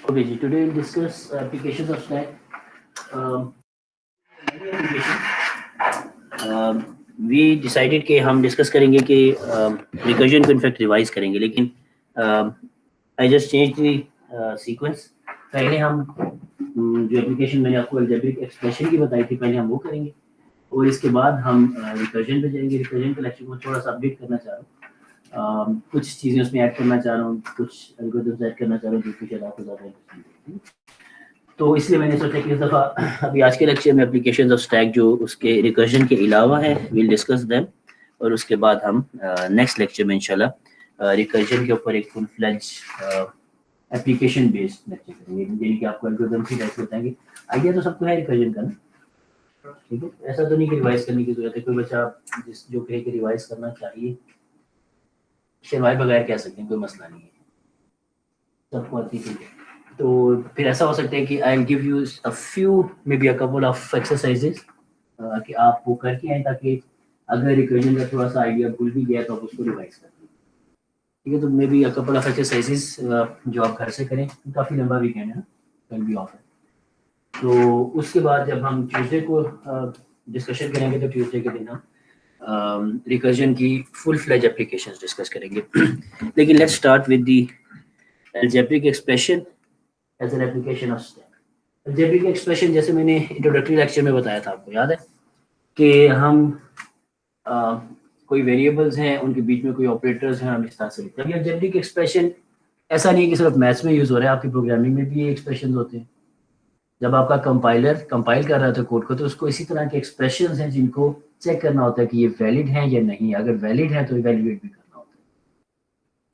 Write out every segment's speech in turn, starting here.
Okay, ji, today we'll discuss applications of Stack. We decided कि हम discuss करेंगे कि रिकर्जन को इनफैक्ट रिवाइज करेंगे, लेकिन I just change the sequence. पहले हम जो एप्लीकेशन मैंने आपको अलजेब्रिक एक्सप्रेशन की बताई थी, पहले हम वो करेंगे और इसके बाद हम रिकर्जन पे जाएंगे. रिकर्जन के लेक्चर को थोड़ा सा अपडेट करना चाह रहा हूँ, कुछ चीज़ें उसमें ऐड करना चाह रहा हूँ, कुछ एल्गोरिथम्स ऐड करना चाह रहा हूँ जो कि शायद आपको ज़्यादा इंटरेस्टिंग है. तो इसलिए मैंने सोचा कि इस दफ़ा अभी आज के लेक्चर में एप्लीकेशंस ऑफ स्टैक जो उसके रिकर्जन के अलावा है, विल डिस्कस देम. और उसके बाद हम नेक्स्ट लेक्चर में इंशाल्लाह रिकर्जन के ऊपर एक full fledge application based lecture करेंगे, यानी कि आपको एल्गोरिथम ही टाइप बताएंगे. आइडिया तो सबको है रिकर्जन का ना, ठीक है. ऐसा तो नहीं कि रिवाइज करने की जरूरत है. कोई बच्चा जिस जो कहे कि रिवाइज करना चाहिए, सिवाय बगैर कह सकते हैं, कोई मसला नहीं है, सबको आती है. तो फिर ऐसा हो सकता है कि I will give you a few may be a couple of exercises कि आप वो करके आए, ताकि अगर रिकर्जन का थोड़ा सा आइडिया भूल भी गया तो आप उसको रिवाइज कर लें, ठीक है. तो may be a couple of exercises जो आप घर से करें. काफ़ी लंबा वीकेंड है ना, कल भी ऑफ है. तो उसके बाद जब हम ट्यूसडे को डिस्कशन करेंगे तो ट्यूसडे के दिन हम रिकर्जन की फुल फ्लेज एप्लीकेशंस डिस्कस करेंगे. लेकिन let's start with the algebraic expression as an application of stack. Algebraic expression जैसे मैंने इंट्रोडक्टरी लेक्चर में बताया था, आपको याद है कि हम कोई वेरिएबल्स हैं, उनके बीच में कोई ऑपरेटर्स हैं, हम इस तरह से लिखते हैं. अलजेब्रिक एक्सप्रेशन ऐसा नहीं है कि सिर्फ मैथ्स में यूज़ हो रहा है, आपकी प्रोग्रामिंग में भी ये एक्सप्रेशन होते हैं. जब आपका कंपाइलर कंपाइल कर रहा था कोड को, तो उसको इसी तरह के एक्सप्रेशंस हैं जिनको चेक करना होता है कि ये वैलिड है या नहीं. अगर वैलिड है तो इवैल्यूएट भी करना होता है,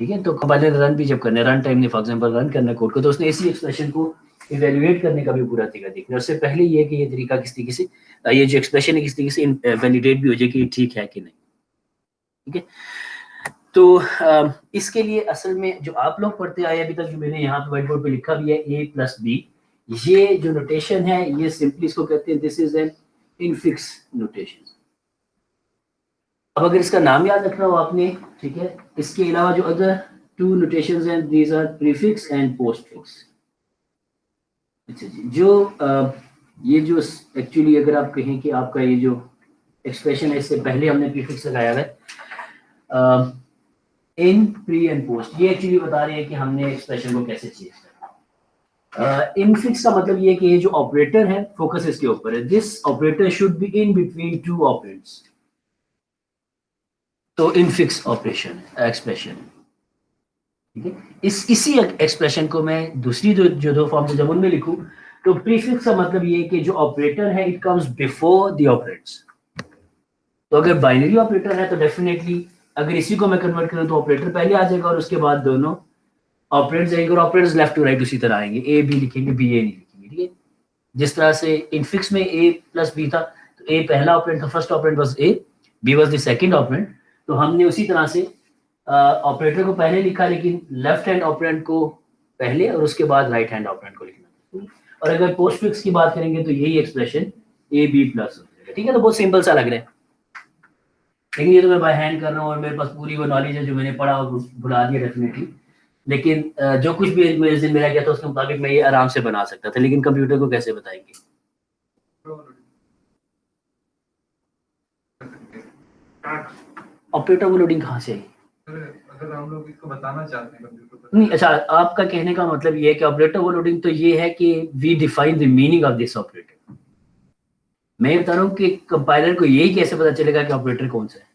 ठीक है. तो कंपाइलर रन भी जब करना, रन टाइम ने फॉर एग्जांपल रन करना कोड को, तो उसने इसी एक्सप्रेशन को इवैल्यूएट करने का भी पूरा तरीका देखना. उससे पहले ये कि ये तरीका किस तरीके से, ये जो एक्सप्रेशन है किस तरीके से वैलिडेट भी हो जाए कि ठीक है कि नहीं, ठीक है. तो इसके लिए असल में जो आप लोग पढ़ते आए अभी तक, जो मैंने यहाँ पे व्हाइट बोर्ड पे लिखा भी है a+b, ये जो नोटेशन है ये सिंपली इसको कहते हैं, this is an infix notation. अब अगर इसका नाम याद रखना हो आपने, ठीक है. इसके अलावा जो अदर टू नोटेशंस हैं, these are prefix and postfix. अच्छा जी, जो ये जो एक्चुअली अगर आप कहें कि आपका ये जो एक्सप्रेशन है, इससे पहले हमने प्रीफिक्स लगाया है इन, प्री एंड पोस्ट. ये एक्चुअली बता रही है कि हमने एक्सप्रेशन को कैसे चेंज करना. इनफिक्स का मतलब ये कि ये जो ऑपरेटर है, फोकस इसके ऊपर है. This operator should be in between two operands. तो इनफिक्स ऑपरेशन एक्सप्रेशन, ठीक है. इसी एक्सप्रेशन को मैं दूसरी जो दो फॉर्म जब उनमें लिखूं, तो प्रीफिक्स का मतलब ये कि जो ऑपरेटर है it comes before the operands. तो अगर बाइनरी ऑपरेटर है तो डेफिनेटली अगर इसी को मैं कन्वर्ट करूं तो ऑपरेटर पहले आ जाएगा और उसके बाद दोनों ऑपरेंड्स आएंगे, और ऑपरेंड्स लेफ्ट टू राइट उसी तरह आएंगे. ए बी लिखेंगे, बी ए नहीं लिखेंगे, ठीक है. जिस तरह से इनफिक्स में ए प्लस बी था, तो ए पहला ऑपरेंड था, first operand was A, B was the second operand. तो हमने उसी तरह से ऑपरेटर को पहले लिखा, लेकिन लेफ्ट हैंड ऑपरेंड को पहले और उसके बाद राइट हैंड ऑपरेंड को लिखना. और अगर पोस्टफिक्स की बात करेंगे तो यही एक्सप्रेशन ए बी प्लस हो जाएगा, ठीक है. तो बहुत सिंपल सा लग रहा है, लेकिन ये तो मैं बाय हैंड कर रहा हूँ और मेरे पास पूरी वो नॉलेज है जो मैंने पढ़ा और भुला दिया डेफिनेटली. लेकिन जो कुछ भी मेरे जिम्मे में रह गया था उसके मुताबिक मैं ये आराम से बना सकता था, लेकिन कंप्यूटर को कैसे बताएंगे. ऑपरेटर ओवरलोडिंग कहाँ से आई? अगर हम लोग इसको बताना चाहते हैं कंप्यूटर पर, नहीं, अच्छा, आपका कहने का मतलब ये है कि ऑपरेटर ओवरलोडिंग तो ये है कि we define the meaning of this operator. मैं बता रहा हूँ कि कंपाइलर को यही कैसे पता चलेगा कि ऑपरेटर कौन सा है.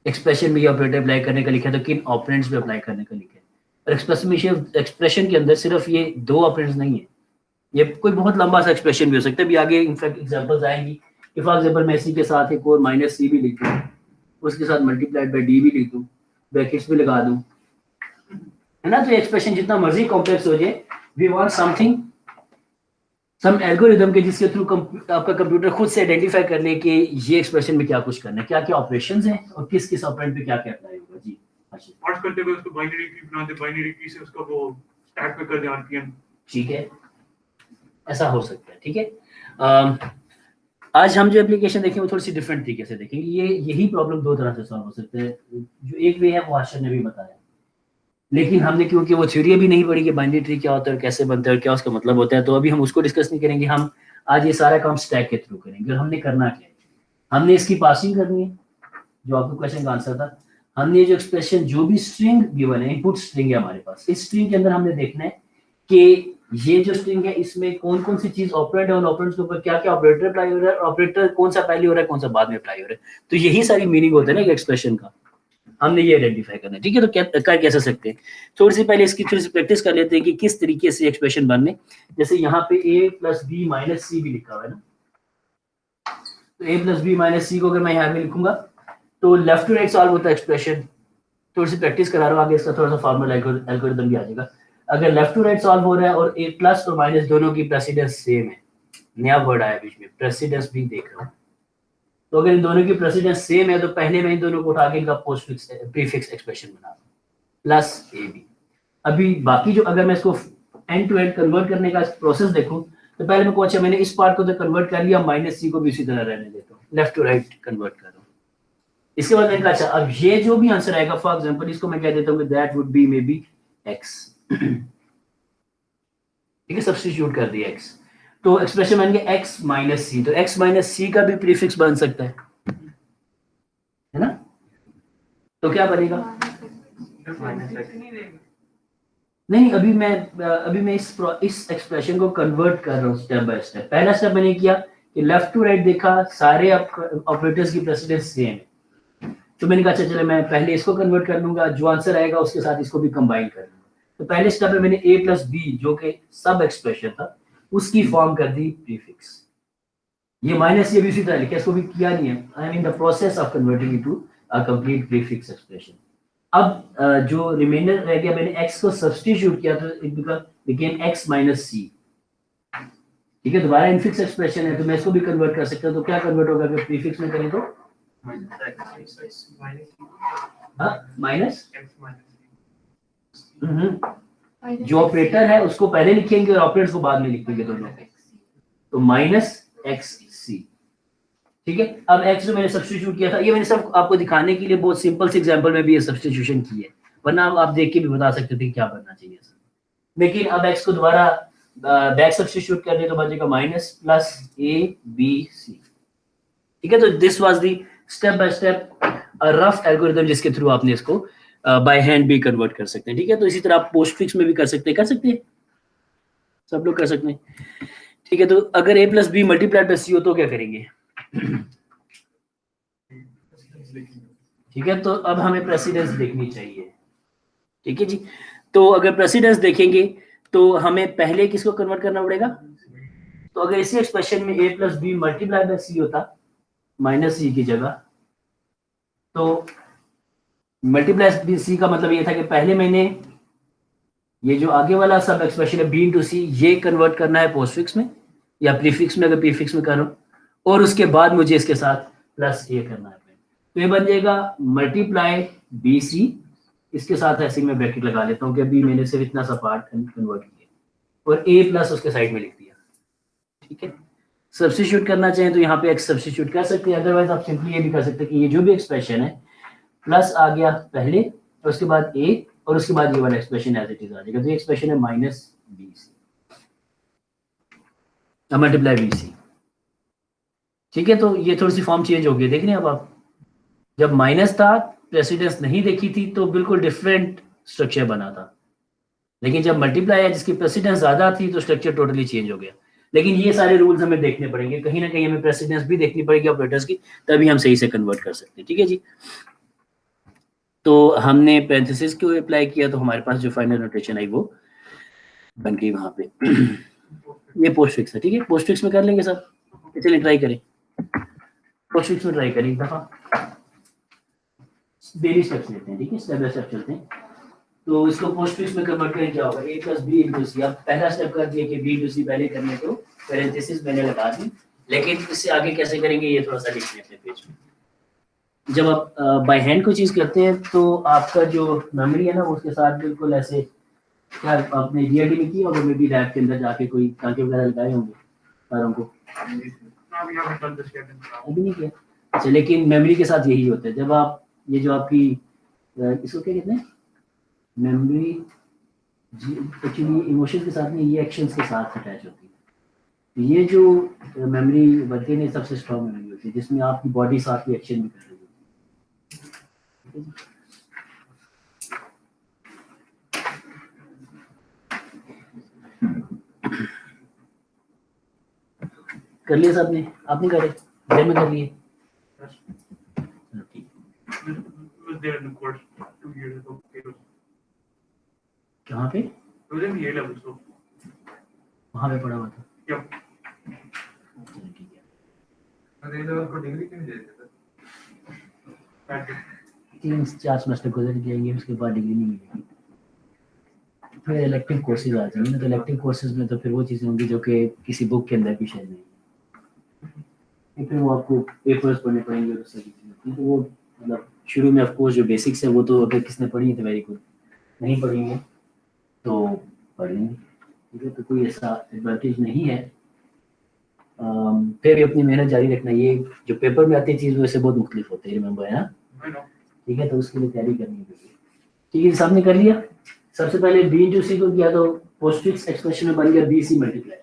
एक्सप्रेशन में ये ऑपरेटर अप्लाई करने का लिखा है तो किन ऑपरेंड्स पे अप्लाई करने का लिखा है. और एक्सप्रेशन के अंदर सिर्फ ये दो ऑपरेंड्स नहीं है, ये कोई बहुत लंबा सा एक्सप्रेशन भी हो सकता है. भी आगे इनफैक्ट एग्जांपल्स आएंगी कि फॉर एग्जांपल मैं इसी के साथ एक और माइनस सी भी लिख दूँ, उसके साथ मल्टीप्लाइड बाय डी भी लिख दूँ, ब्रैकेट्स भी लगा दूँ, है ना. तो एक्सप्रेशन जितना मर्जी कॉम्प्लेक्स हो जाए, we want something, some algorithm के जिसके थ्रू आपका कंप्यूटर खुद से आइडेंटिफाई कर ले कि ये एक्सप्रेशन में क्या कुछ करना है, क्या क्या ऑपरेशंस हैं और किस किस ऑपरेंड पे क्या क्या अप्लाई होगा. जी, अच्छा, पार्ट करते हुए उसको बाइनरी की बना दे, बाइनरी की से उसका वो स्टैक पे कर दे आरपीएम, ठीक है. ऐसा हो सकता है, ठीक है. आज हम जो एप्लीकेशन देखेंगे वो थोड़ी सी डिफरेंट तरीके से देखेंगे. ये यही प्रॉब्लम दो तरह से सॉल्व हो सकते हैं. जो एक वे है वो आशर ने भी बताया, लेकिन हमने क्योंकि वो थ्योरी भी नहीं पढ़ी कि बाइनरी ट्री क्या होता है और कैसे बनता है और क्या उसका मतलब होता है, तो अभी हम उसको डिस्कस नहीं करेंगे। हम आज ये सारा काम स्टैक के थ्रू करेंगे। और हमने करना क्या है, हमने इसकी पासिंग करनी है, जो आपको क्वेश्चन का आंसर था। हमने जो एक्सप्रेशन, जो भी स्ट्रिंग गिवन है, इनपुट स्ट्रिंग है हमारे पास, इस स्ट्रिंग के अंदर हमने देखना है कि ये जो स्ट्रिंग है इसमें कौन कौन सी चीज ऑपरेंड है और ऑपरेंड्स के ऊपर क्या क्या ऑपरेटर अप्लाई हो रहा है, ऑपरेटर कौन सा पहले हो रहा है, कौन सा बाद में अप्लाई हो रहा है। तो यही सारी मीनिंग होता है ना एक एक्सप्रेशन का, हमने ये आइडेंटिफाई करना है। ठीक है, तो क्या कर कैसे सकते हैं, थोड़ी सी पहले इसकी थोड़ी सी प्रैक्टिस कर लेते हैं कि किस तरीके से एक्सप्रेशन बनने। जैसे यहाँ पे a प्लस बी माइनस सी भी लिखा हुआ है ना, तो a प्लस बी माइनस सी को अगर मैं यहाँ पे लिखूंगा तो लेफ्ट टू राइट सॉल्व होता है एक्सप्रेशन। थोड़ी सी प्रैक्टिस करा रहा हूँ, आगे इसका थोड़ा सा फॉर्मूला एल्गोरिथम भी आ जाएगा। अगर लेफ्ट टू राइट सॉल्व हो रहा है और a प्लस और माइनस दोनों की प्रेसिडेंस सेम है, नया वर्ड आया बीच में, प्रेसिडेंस भी देख रहा हूँ, तो अगर इन दोनों की प्रेसिडेंस सेम है तो पहले मैं इन दोनों को उठा के इनका पोस्ट फिक्स प्रीफिक्स एक्सप्रेशन बना दूं प्लस ए बी। अभी बाकी जो, अगर मैं इसको एंड टू एंड कन्वर्ट करने का प्रोसेस देखूं, तो पहले मैं को अच्छा मैंने इस पार्ट को तो कन्वर्ट कर लिया, माइनस सी को भी उसी तरह रहने देता हूँ, लेफ्ट टू राइट कन्वर्ट कर रहा हूँ। इसके बाद मैंने कहा अच्छा अब ये जो भी आंसर आएगा, फॉर एग्जांपल इसको मैं कह देता हूँ that would B may be x. ठीक है, सब्स्टिट्यूट कर दिया एक्स, तो एक्सप्रेशन बन गया एक्स माइनस सी। तो एक्स माइनस सी का भी प्रीफिक्स बन सकता है ना, तो क्या बनेगा, नहीं अभी मैं इस एक्सप्रेशन को कन्वर्ट कर रहा हूँ स्टेप बाय स्टेप। पहला स्टेप मैंने किया कि लेफ्ट टू राइट देखा, सारे ऑपरेटर्स की प्रेसिडेंस सेम है, तो मैंने कहा चलो मैं पहले इसको कन्वर्ट कर लूंगा, जो आंसर आएगा उसके साथ इसको भी कंबाइन कर लूंगा। तो पहले स्टेप में मैंने a प्लस बी जो कि सब एक्सप्रेशन था उसकी फॉर्म कर दी प्रीफिक्स। ये माइनस ये भी उसी तरह लिखा, इसको भी किया नहीं है, आई am in the process of converting into a complete prefix expression. अब जो रिमाइंडर रह गया, मैंने x को सब्स्टिट्यूट किया तो इट बिकेम x माइनस सी। ठीक है, दोबारा इनफिक्स एक्सप्रेशन है तो मैं इसको भी कन्वर्ट कर सकता हूँ, तो क्या कन्वर्ट होगा अगर प्रीफिक्स में करें तो माइनस, जो ऑपरेटर है उसको पहले लिखेंगे और ऑपरेटर्स को बाद में लिखेंगे दोनों के, तो माइनस एक्स सी। ठीक है, अब एक्स जो मैंने सब्स्टिट्यूट किया था, ये मैंने सब आपको दिखाने के लिए बहुत सिंपल से एग्जांपल में भी ये सब्स्टिट्यूशन की है, वरना आप देख के भी बता सकते थे क्या बनना चाहिए। लेकिन अब एक्स को दोबारा बैक सब्स्टिट्यूट कर दे तो बचेगा minus plus A B C. ठीक है, तो this was the step by step rough algorithm जिसके थ्रू आपने इसको बाय हैंड भी कन्वर्ट कर सकते हैं। ठीक है, तो इसी तरह आप पोस्टफिक्स में भी कर सकते हैं, सब लोग कर सकते हैं। ठीक है, तो अगर a plus B multiplied by C हो तो क्या करेंगे। ठीक है, तो अब हमें प्रेसिडेंस देखनी चाहिए। ठीक है जी, तो अगर प्रेसिडेंस देखेंगे तो हमें पहले किसको कन्वर्ट करना पड़ेगा, तो अगर इसी एक्सप्रेशन में a plus B multiplied by C होता माइनस सी की जगह, तो मल्टीप्लाई बी सी का मतलब ये था कि पहले मैंने ये जो आगे वाला सब एक्सप्रेशन है बी इंटू सी, ये कन्वर्ट करना है पोस्टफिक्स में या प्रीफिक्स में, अगर प्रीफिक्स में कर रहा हूँ, और उसके बाद मुझे इसके साथ प्लस ए करना है। तो ये बन जाएगा मल्टीप्लाई बी सी, इसके साथ ऐसे मैं ब्रैकेट लगा लेता हूँ कि अभी मैंने सिर्फ इतना सा पार्ट कन्वर्ट किया और ए प्लस उसके साइड में लिख दिया। ठीक है, सब्स्टिट्यूट करना चाहें तो यहाँ पे एक्स सब्स्टिट्यूट कर सकते हैं, अदरवाइज आप सिंपली ये भी कर सकते हैं कि ये जो भी एक्सप्रेशन है प्लस आ गया पहले और उसके बाद ए और उसके बाद ये वाला एक्सप्रेशन एज इट इज आ जाएगा, तो ये एक्सप्रेशन है minus B C multiply B C. ठीक है, तो ये थोड़ी सी फॉर्म चेंज हो गई, देख रहे हैं अब आप, जब माइनस था प्रेसिडेंस नहीं देखी थी तो बिल्कुल डिफरेंट स्ट्रक्चर बना था, लेकिन जब मल्टीप्लाई है जिसकी प्रेसिडेंस ज्यादा थी तो स्ट्रक्चर टोटली चेंज हो गया। लेकिन ये सारे रूल्स हमें देखने पड़ेंगे, कहीं ना कहीं हमें प्रेसिडेंस भी देखनी पड़ेगी ऑपरेटर्स की, तभी हम सही से कन्वर्ट कर सकते हैं। ठीक है जी, तो हमने पैरेंथेसिस को अप्लाई किया तो हमारे पास जो फाइनल नोटेशन आई वो बन गई वहां पे। ये पोस्ट फिक्स है। ठीक है, पोस्ट फिक्स में कर लेंगे सब, चलिए ट्राई करें, पोस्ट फिक्स में ट्राई करें एक दफा, डेली स्टेप्स लेते हैं। ठीक है, स्टेप बाय स्टेप चलते हैं। तो इसको पोस्ट फिक्स में कन्वर्ट करें क्या होगा, a प्लस बी इंटू सी। अब पहला स्टेप कर दिया कि बी इंटू सी पहले करने को पैरेंथेसिस मैंने लगा दी, लेकिन इससे आगे कैसे करेंगे ये थोड़ा सा लिख लें अपने पेज में। जब आप बाय हैंड कोई चीज़ करते हैं तो आपका जो मेमोरी है ना वो उसके साथ बिल्कुल ऐसे, क्या आपने डीआईडी में किया होगा, मे बी लैब के अंदर जाके कोई टाँके वगैरह लगाए होंगे तारों को, अभी नहीं किया। अच्छा, लेकिन मेमोरी के साथ यही होता है, जब आप ये जो आपकी इसको क्या कहते हैं मेमोरी एक्चुअली इमोशन के साथ में ये एक्शंस के साथ अटैच होती है। ये जो मेमोरी बनती है सबसे स्ट्रॉन्ग मेमोरी होती है जिसमें आपकी बॉडी साथ में एक्शन भी कर रही होती है। कर लिया साहब ने, आपने करे जब में कर लिए ठीक। कहाँ पे? वहाँ पे पढ़ा हुआ था। ठीक है 3-4 सेमेस्टर गुजर जाएंगे उसके बाद डिग्री नहीं मिलेगी। फिर इलेक्टिव कोर्सेज आ जाएंगे ना, तो इलेक्टिव कोर्सेज में तो फिर वो चीज़ें होंगी जो कि किसी बुक के अंदर भी शायद नहीं, फिर वो आपको पेपर्स पढ़ने पड़ेंगे और उससे तो वो मतलब शुरू में ऑफकोर्स जो बेसिक्स है वो तो अगर किसने पढ़ी है तो वेरी गुड, नहीं पढ़ी है तो पढ़ लेंगे, ठीक है। तो कोई ऐसा एडवांटेज नहीं है। फिर भी अपनी मेहनत जारी रखना। ये जो पेपर में आती है चीज़ वैसे बहुत मुख्तलिफ होते हैं, रिमेंबर है ना, ठीक है। तो उसके लिए तैयारी करनी है, ठीक है। सामने कर लिया। सबसे पहले बी इंटू सी को किया तो पोस्टफिक्स एक्सप्रेशन में बन गया बी सी मल्टीप्लाई,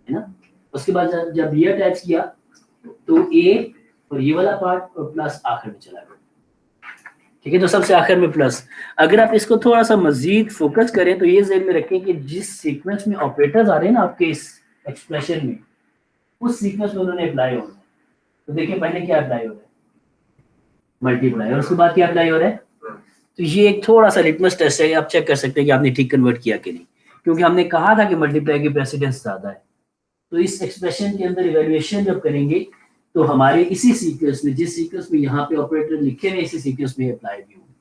है ना। उसके बाद जब ये अटैच किया तो ए और ये वाला पार्ट और प्लस आखिर में चला गया, ठीक है। तो सबसे आखिर में प्लस। अगर आप इसको थोड़ा सा मजीद फोकस करें तो ये ज़हन में रखें कि जिस सीक्वेंस में ऑपरेटर्स आ रहे हैं ना आपके इस एक्सप्रेशन में, उस सीक्वेंस में उन्होंने अप्लाई होना है। तो देखिए पहले क्या अप्लाई हो रहा है, मल्टीप्लाई, और उसके बाद क्या अप्लाई हो रहा है। तो ये एक थोड़ा सा लिटमस टेस्ट है, आप चेक कर सकते हैं कि आपने ठीक कन्वर्ट किया कि नहीं, क्योंकि हमने कहा था कि मल्टीप्लाई की प्रेसिडेंस ज्यादा है। तो इस एक्सप्रेशन के अंदर इवैल्यूएशन जब करेंगे तो हमारे इसी सीक्वेंस में, जिस सीक्वेंस में यहाँ पे ऑपरेटर लिखे हुए इसी सीक्वेंस में अप्लाई भी होंगे,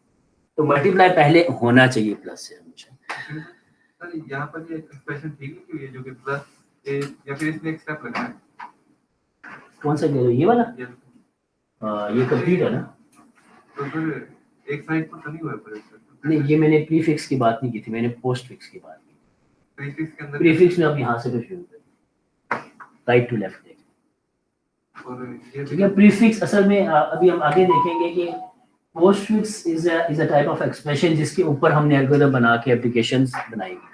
तो मल्टीप्लाई पहले होना चाहिए प्लस से हमेशा। यहाँ पर ये एक्सप्रेशन ठीक है कि ये जो कि प्लस ए या फिर इसमें एक स्टेप लगा है, कौन सा कह रहे हो, ये वाला? ये कंप्लीट है ना, तो फिर एक साइड पर तो नहीं हुआ पर नहीं ये मैंने प्रीफिक्स की बात नहीं की थी, मैंने पोस्ट फिक्स की बात की। प्रीफिक्स के अंदर प्रीफिक्स में आप यहाँ से शुरू करें, राइट टू लेफ्ट देखें, और ये ठीक है। प्रीफिक्स असल में अभी हम आगे देखेंगे कि postfix is a type of expression जिसके ऊपर हमने एल्गोरिथम बना के एप्लीकेशंस बनाएंगे।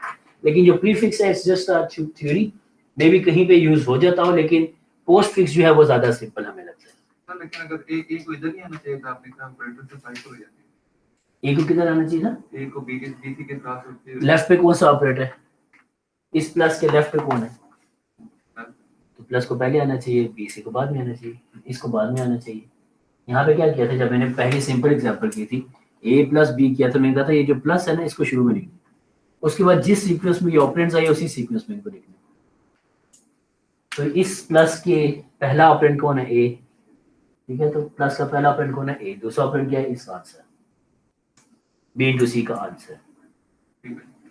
लेकिन जो प्रीफिक्स है इट्स जस्ट अ थ्योरी, मे भी कहीं पे यूज हो जाता हो, लेकिन पोस्टफिक्स जो है वो ज्यादा सिंपल हमें लगता है। लेकिन अगर एक को इधर नहीं आना चाहिए था, आपने कहा ऑपरेटर से साइड हो जाती ए को किधर आना चाहिए था, है, एक को बीसी के साथ होती है, लेफ्ट पे कौन सा ऑपरेटर है, इस प्लस के लेफ्ट पे कौन है, तो प्लस को पहले आना चाहिए, बीसी को बाद में आना चाहिए, इसको बाद में आना चाहिए। यहाँ पे क्या किया था, जब मैंने पहले सिंपल एग्जांपल की थी ए प्लस बी किया था, मैंने कहा था ये जो प्लस है ना इसको शुरू में लिखना, उसके बाद जिस सीक्वेंस में ये ऑपरेंड्स आए उसी सीक्वेंस में इनको लिखना। तो इस प्लस के पहला ऑपरेंड कौन है, ए, ठीक है। तो प्लस का पहला ऑपरेंड कौन है, ए, दूसरा ऑपरेंड क्या है, इसका आंसर बी इंटू सी का आंसर।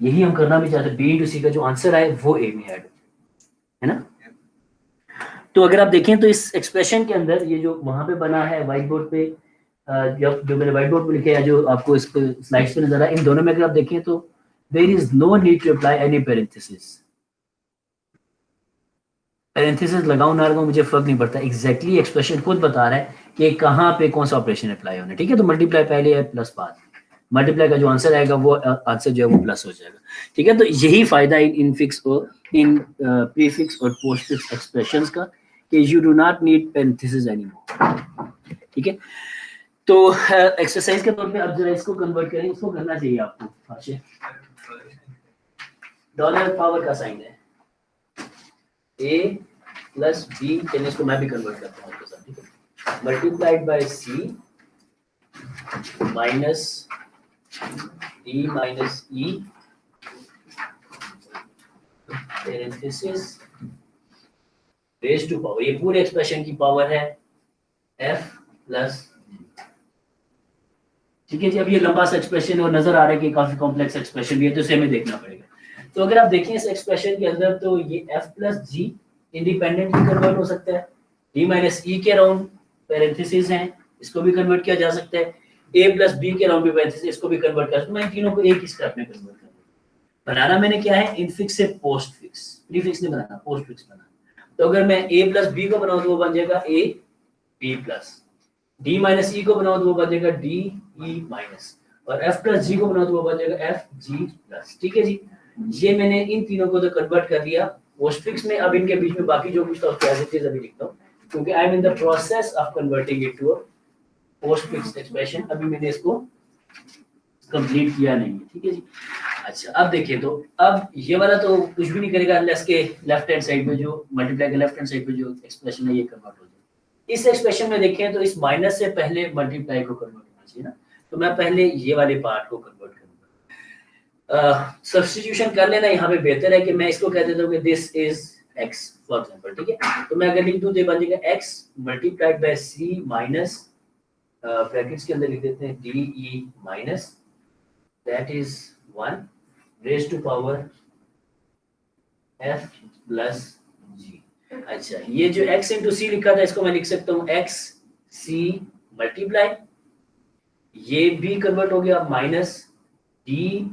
यही हम करना भी चाहते हैं, बी इंटू सी का जो आंसर आए वो ए में ऐड है ना। तो अगर आप देखें तो इस एक्सप्रेशन के अंदर ये जो वहां पे बना है व्हाइट बोर्ड पे, जो मैंने व्हाइट बोर्ड पे लिखा है, जो आपको इस स्लाइड्स पे नजर आए, इन दोनों में अगर आप देखें तो there is no need to apply any parenthesis. Parenthesis लगाऊं ना लगाऊं मुझे फर्क नहीं पड़ता, एग्जैक्टली एक्सप्रेशन खुद बता रहा है कि कहाँ पे कौन सा ऑपरेशन अप्लाई होना है, ठीक है। तो मल्टीप्लाई पहले है प्लस बाद, मल्टीप्लाई का जो आंसर आएगा वो आंसर जो है वो प्लस हो जाएगा, ठीक है। तो यही फायदा इन फिक्स और इन प्रीफिक्स और पोस्टफिक्स एक्सप्रेशंस का कि you do not need parenthesis anymore, ठीक है। तो एक्सरसाइज के तौर पे अब जरा इसको कन्वर्ट करें, इसको करना चाहिए आपको। डॉलर पावर का साइन है, ए प्लस बी, चलिए इसको मैं भी कन्वर्ट करता हूँ आपके साथ, ठीक है। Multiplied by C minus D minus E parenthesis raise to power, ये पूरे एक्सप्रेशन की पावर है एफ प्लस, ठीक है जी। अब ये लंबा सा एक्सप्रेशन और नजर आ रहा है कि काफी कॉम्प्लेक्स एक्सप्रेशन भी है, तो इसे हमें देखना पड़ेगा। तो अगर आप देखें इस एक्सप्रेशन के अंदर तो ये एफ प्लस जी इंडिपेंडेंट भी कन्वर्ट हो सकता है, डी माइनस ई के अराउंड पैरेंथेसिस हैं, इसको भी कन्वर्ट किया जा सकता है, ए प्लस बी के अराउंड भी पैरेंथेसिस, इसको भी कन्वर्ट कर सकते हैं। मैं तीनों को एक ही स्टेप में कन्वर्ट कर बनाना मैंने क्या है, इनफिक्स से पोस्ट फिक्स, प्रीफिक्स नहीं बनाना, पोस्ट फिक्स बनाना। तो अगर मैं ए प्लस बी को बनाऊं तो वो बन जाएगा A B plus, D minus E को बनाओ तो वो बन जाएगा डी ई माइनस, और f प्लस जी को बनाओ तो वो बन जाएगा एफ जी प्लस। ठीक है जी, ये मैंने इन तीनों को तो कन्वर्ट कर दिया पोस्टफिक्स में। अब इनके बीच में बाकी जो कुछ था उसको एज इट इज अभी लिखता हूँ, क्योंकि I am in the process of converting it to a postfix expression. अभी मैंने इसको कंप्लीट किया नहीं है। ठीक है जी। अच्छा अब देखिए, तो अब ये वाला तो कुछ भी नहीं करेगा अनलेस के लेफ्ट हैंड साइड पे जो मल्टीप्लाई के लेफ्ट हैंड साइड पे जो एक्सप्रेशन है ये कन्वर्ट हो जाए। इस एक्सप्रेशन में देखें तो इस माइनस से पहले मल्टीप्लाई को कन्वर्ट होना चाहिए ना, तो मैं पहले ये वाले पार्ट को कन्वर्ट करूंगा। सब्स्टिट्यूशन कर लेना यहाँ पे बेहतर है कि मैं इसको कह देता हूँ कि this is x for example. ठीक है, तो मैं अगर लिख दूं तो ये बन जाएगा x multiplied by c minus brackets के अंदर लिख देते हैं de minus that is 1 raised to power f plus g। अच्छा, ये जो x into c लिखा था इसको मैं लिख सकता हूँ x c मल्टीप्लाई, ये भी कन्वर्ट हो गया माइनस डी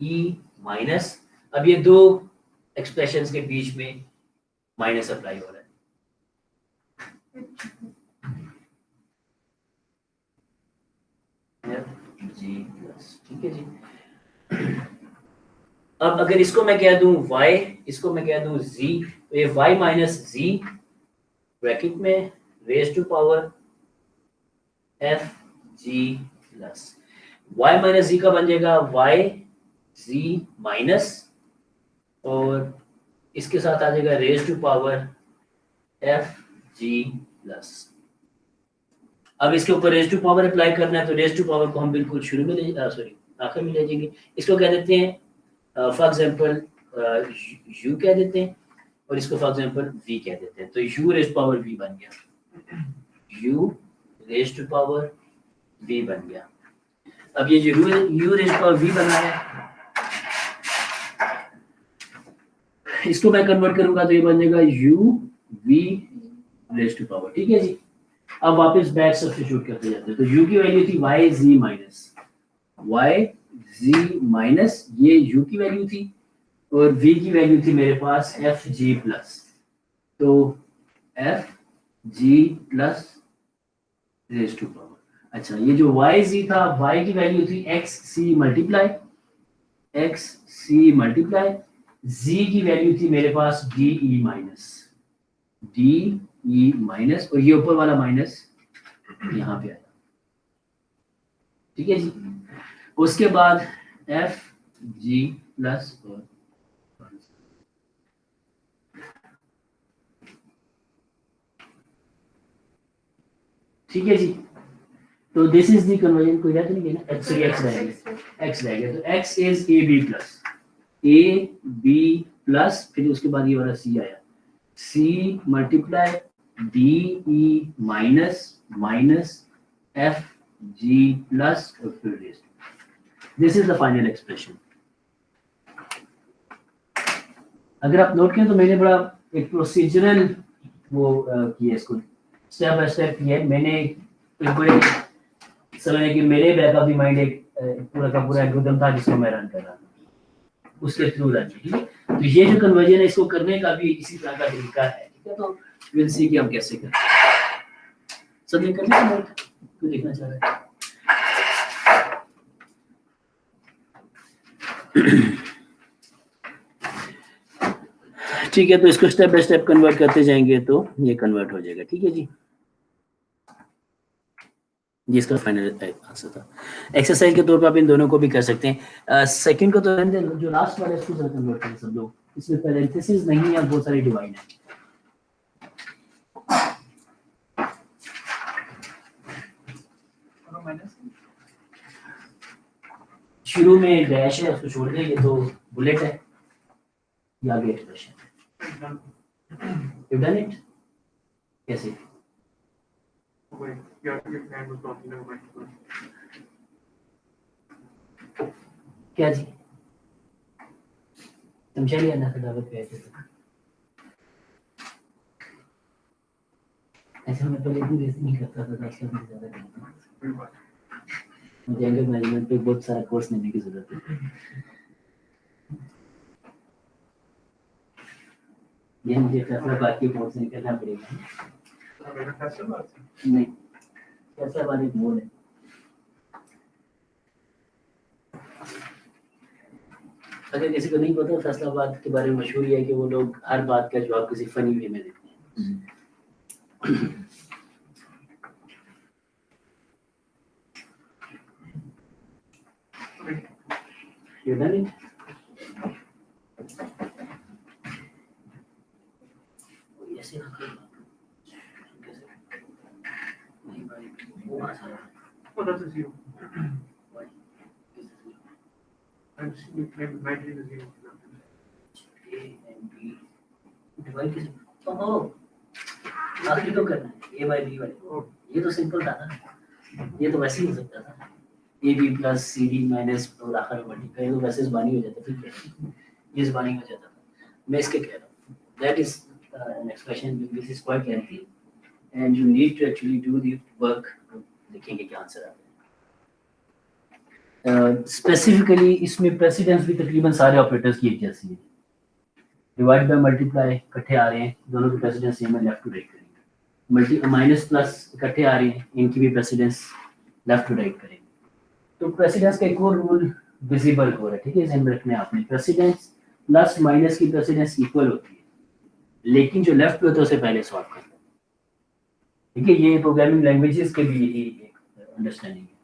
ई माइनस। अब ये दो एक्सप्रेशंस के बीच में माइनस अप्लाई हो रहा है। जी प्लस। ठीक है जी। अब अगर इसको मैं कह दूं y, इसको मैं कह दूं z, तो ये y माइनस z ब्रैकेट में raise to power f g plus y minus z का बन जाएगा y z माइनस, और इसके साथ आ जाएगा raise to power f g plus. अब इसके ऊपर रेज टू पावर अप्लाई करना है, तो रेज टू पावर को हम बिल्कुल शुरू में ले सॉरी आखिर में ले जाएंगे। इसको कह देते हैं फॉर एग्जांपल u कह देते हैं, और इसको फॉर एग्जांपल v कह देते हैं। तो u रेज पावर v बन गया, u raise to power v बन गया। अब ये जो u रेज पावर v बना है, इसको मैं कन्वर्ट करूंगा तो ये बन जाएगा u v raise to power. ठीक है जी। अब वापस बैक सब्स्टिट्यूट करते जाते हैं, तो u की वैल्यू थी y z माइनस, ये u की वैल्यू थी, और v की वैल्यू थी मेरे पास f g प्लस, तो f g plus raise to power. अच्छा, ये जो y z था, y की वैल्यू थी x c मल्टीप्लाई, z की वैल्यू थी मेरे पास d e माइनस, और ये ऊपर वाला माइनस यहाँ पे आया। ठीक है जी। उसके बाद f g प्लस, और ठीक है जी। तो दिस इज द कन्वर्जन। कोई याद नहीं है ना, x रह गया, तो x is a b plus, फिर उसके बाद ये वाला c आया, c multiply d e minus f g plus, और फिर raise. This is the final expression. अगर आप नोट करें तो मैंने बड़ा एक प्रोसीजरल वो किया, इसको स्टेप बाय स्टेप किया। मैंने एक बड़े समझने कि मेरे बैक ऑफ द माइंड एक पूरा का पूरा एल्गोरिथम था जिसको मैं रन कर रहा था, उसके थ्रू रन। ठीक है, तो ये जो कन्वर्जन है इसको करने का भी इसी तरह का तरीका है। ठीक है, तो विल सी कि हम कैसे करते हैं। सब ये करने का तो देखना चाह रहा है। ठीक है, तो इसको स्टेप बाय स्टेप कन्वर्ट करते जाएंगे तो ये कन्वर्ट हो जाएगा। ठीक है जी, ये इसका फाइनल आंसर था। एक्सरसाइज के तौर पे आप इन दोनों को भी कर सकते हैं। सेकंड को तो जो लास्ट वाला है इसको जरा कन्वर्ट करें सब लोग। इसमें पैरेंथेसिस नहीं है, बहुत सारी डिवाइड है। शुरू में डैश है, उसको छोड़ दें, ये तो बुलेट है, ये आगे एक्सप्रेशन। You done it? कैसे? क्या जी समझा लिया ना, दावत पे आए थे तो ऐसा मैं पहले भी नहीं करता था, आजकल मैं ज्यादा करता हूँ। मुझे एंगर मैनेजमेंट पे बहुत सारा कोर्स लेने की जरूरत है। ये मुझे फैसलाबाद की कोर्स से निकलना पड़ेगा। नहीं, फैसलाबाद एक मोड़ है। अगर किसी को नहीं पता, फैसलाबाद के बारे में मशहूर है कि वो लोग हर बात का जवाब किसी फनी वे में देते हैं। You done it? ऐसे ना करो। कैसे? नहीं भाई, वो आसान है। Oh, that's a zero. Why? This is I'm seeing imagining a zero. A and B divide कैसे? ओहो, आखिरी तो करना है A by B वाली। Oh, ये तो सिंपल था ना, ये तो वैसे ही हो सकता था। AB प्लस CD माइनस और आखिर में मल्टीप्लाई, तो वैसे ज़बानी हो जाता, ठीक है, ये ज़बानी हो जाता था। मैं इसके कह रहा हूँ, that is an expression which is quite lengthy and you need to actually do the work to देखेंगे क्या आंसर आता है। स्पेसिफिकली इसमें प्रेसिडेंस भी तकरीबन सारे ऑपरेटर्स की एक जैसी है। डिवाइड बाय मल्टीप्लाई इकट्ठे आ रहे हैं, दोनों की प्रेसिडेंस सेम है, लेफ्ट टू राइट करेंगे। मल्टी माइनस प्लस इकट्ठे आ रहे हैं, इनकी भी प्रेसिडेंस लेफ्ट टू राइट करेंगे। तो प्रेसिडेंस का एक और रूल विजिबल हो रहा है, ठीक है, ध्यान रखना है आपने। प्रेसिडेंस प्लस माइनस की प्रेसिडेंस इक्वल होती है, लेकिन जो लेफ्ट पे होता है उसे पहले सॉल्व करना है, ठीक है। ये प्रोग्रामिंग लैंग्वेजेस के भी यही एक अंडरस्टैंडिंग है।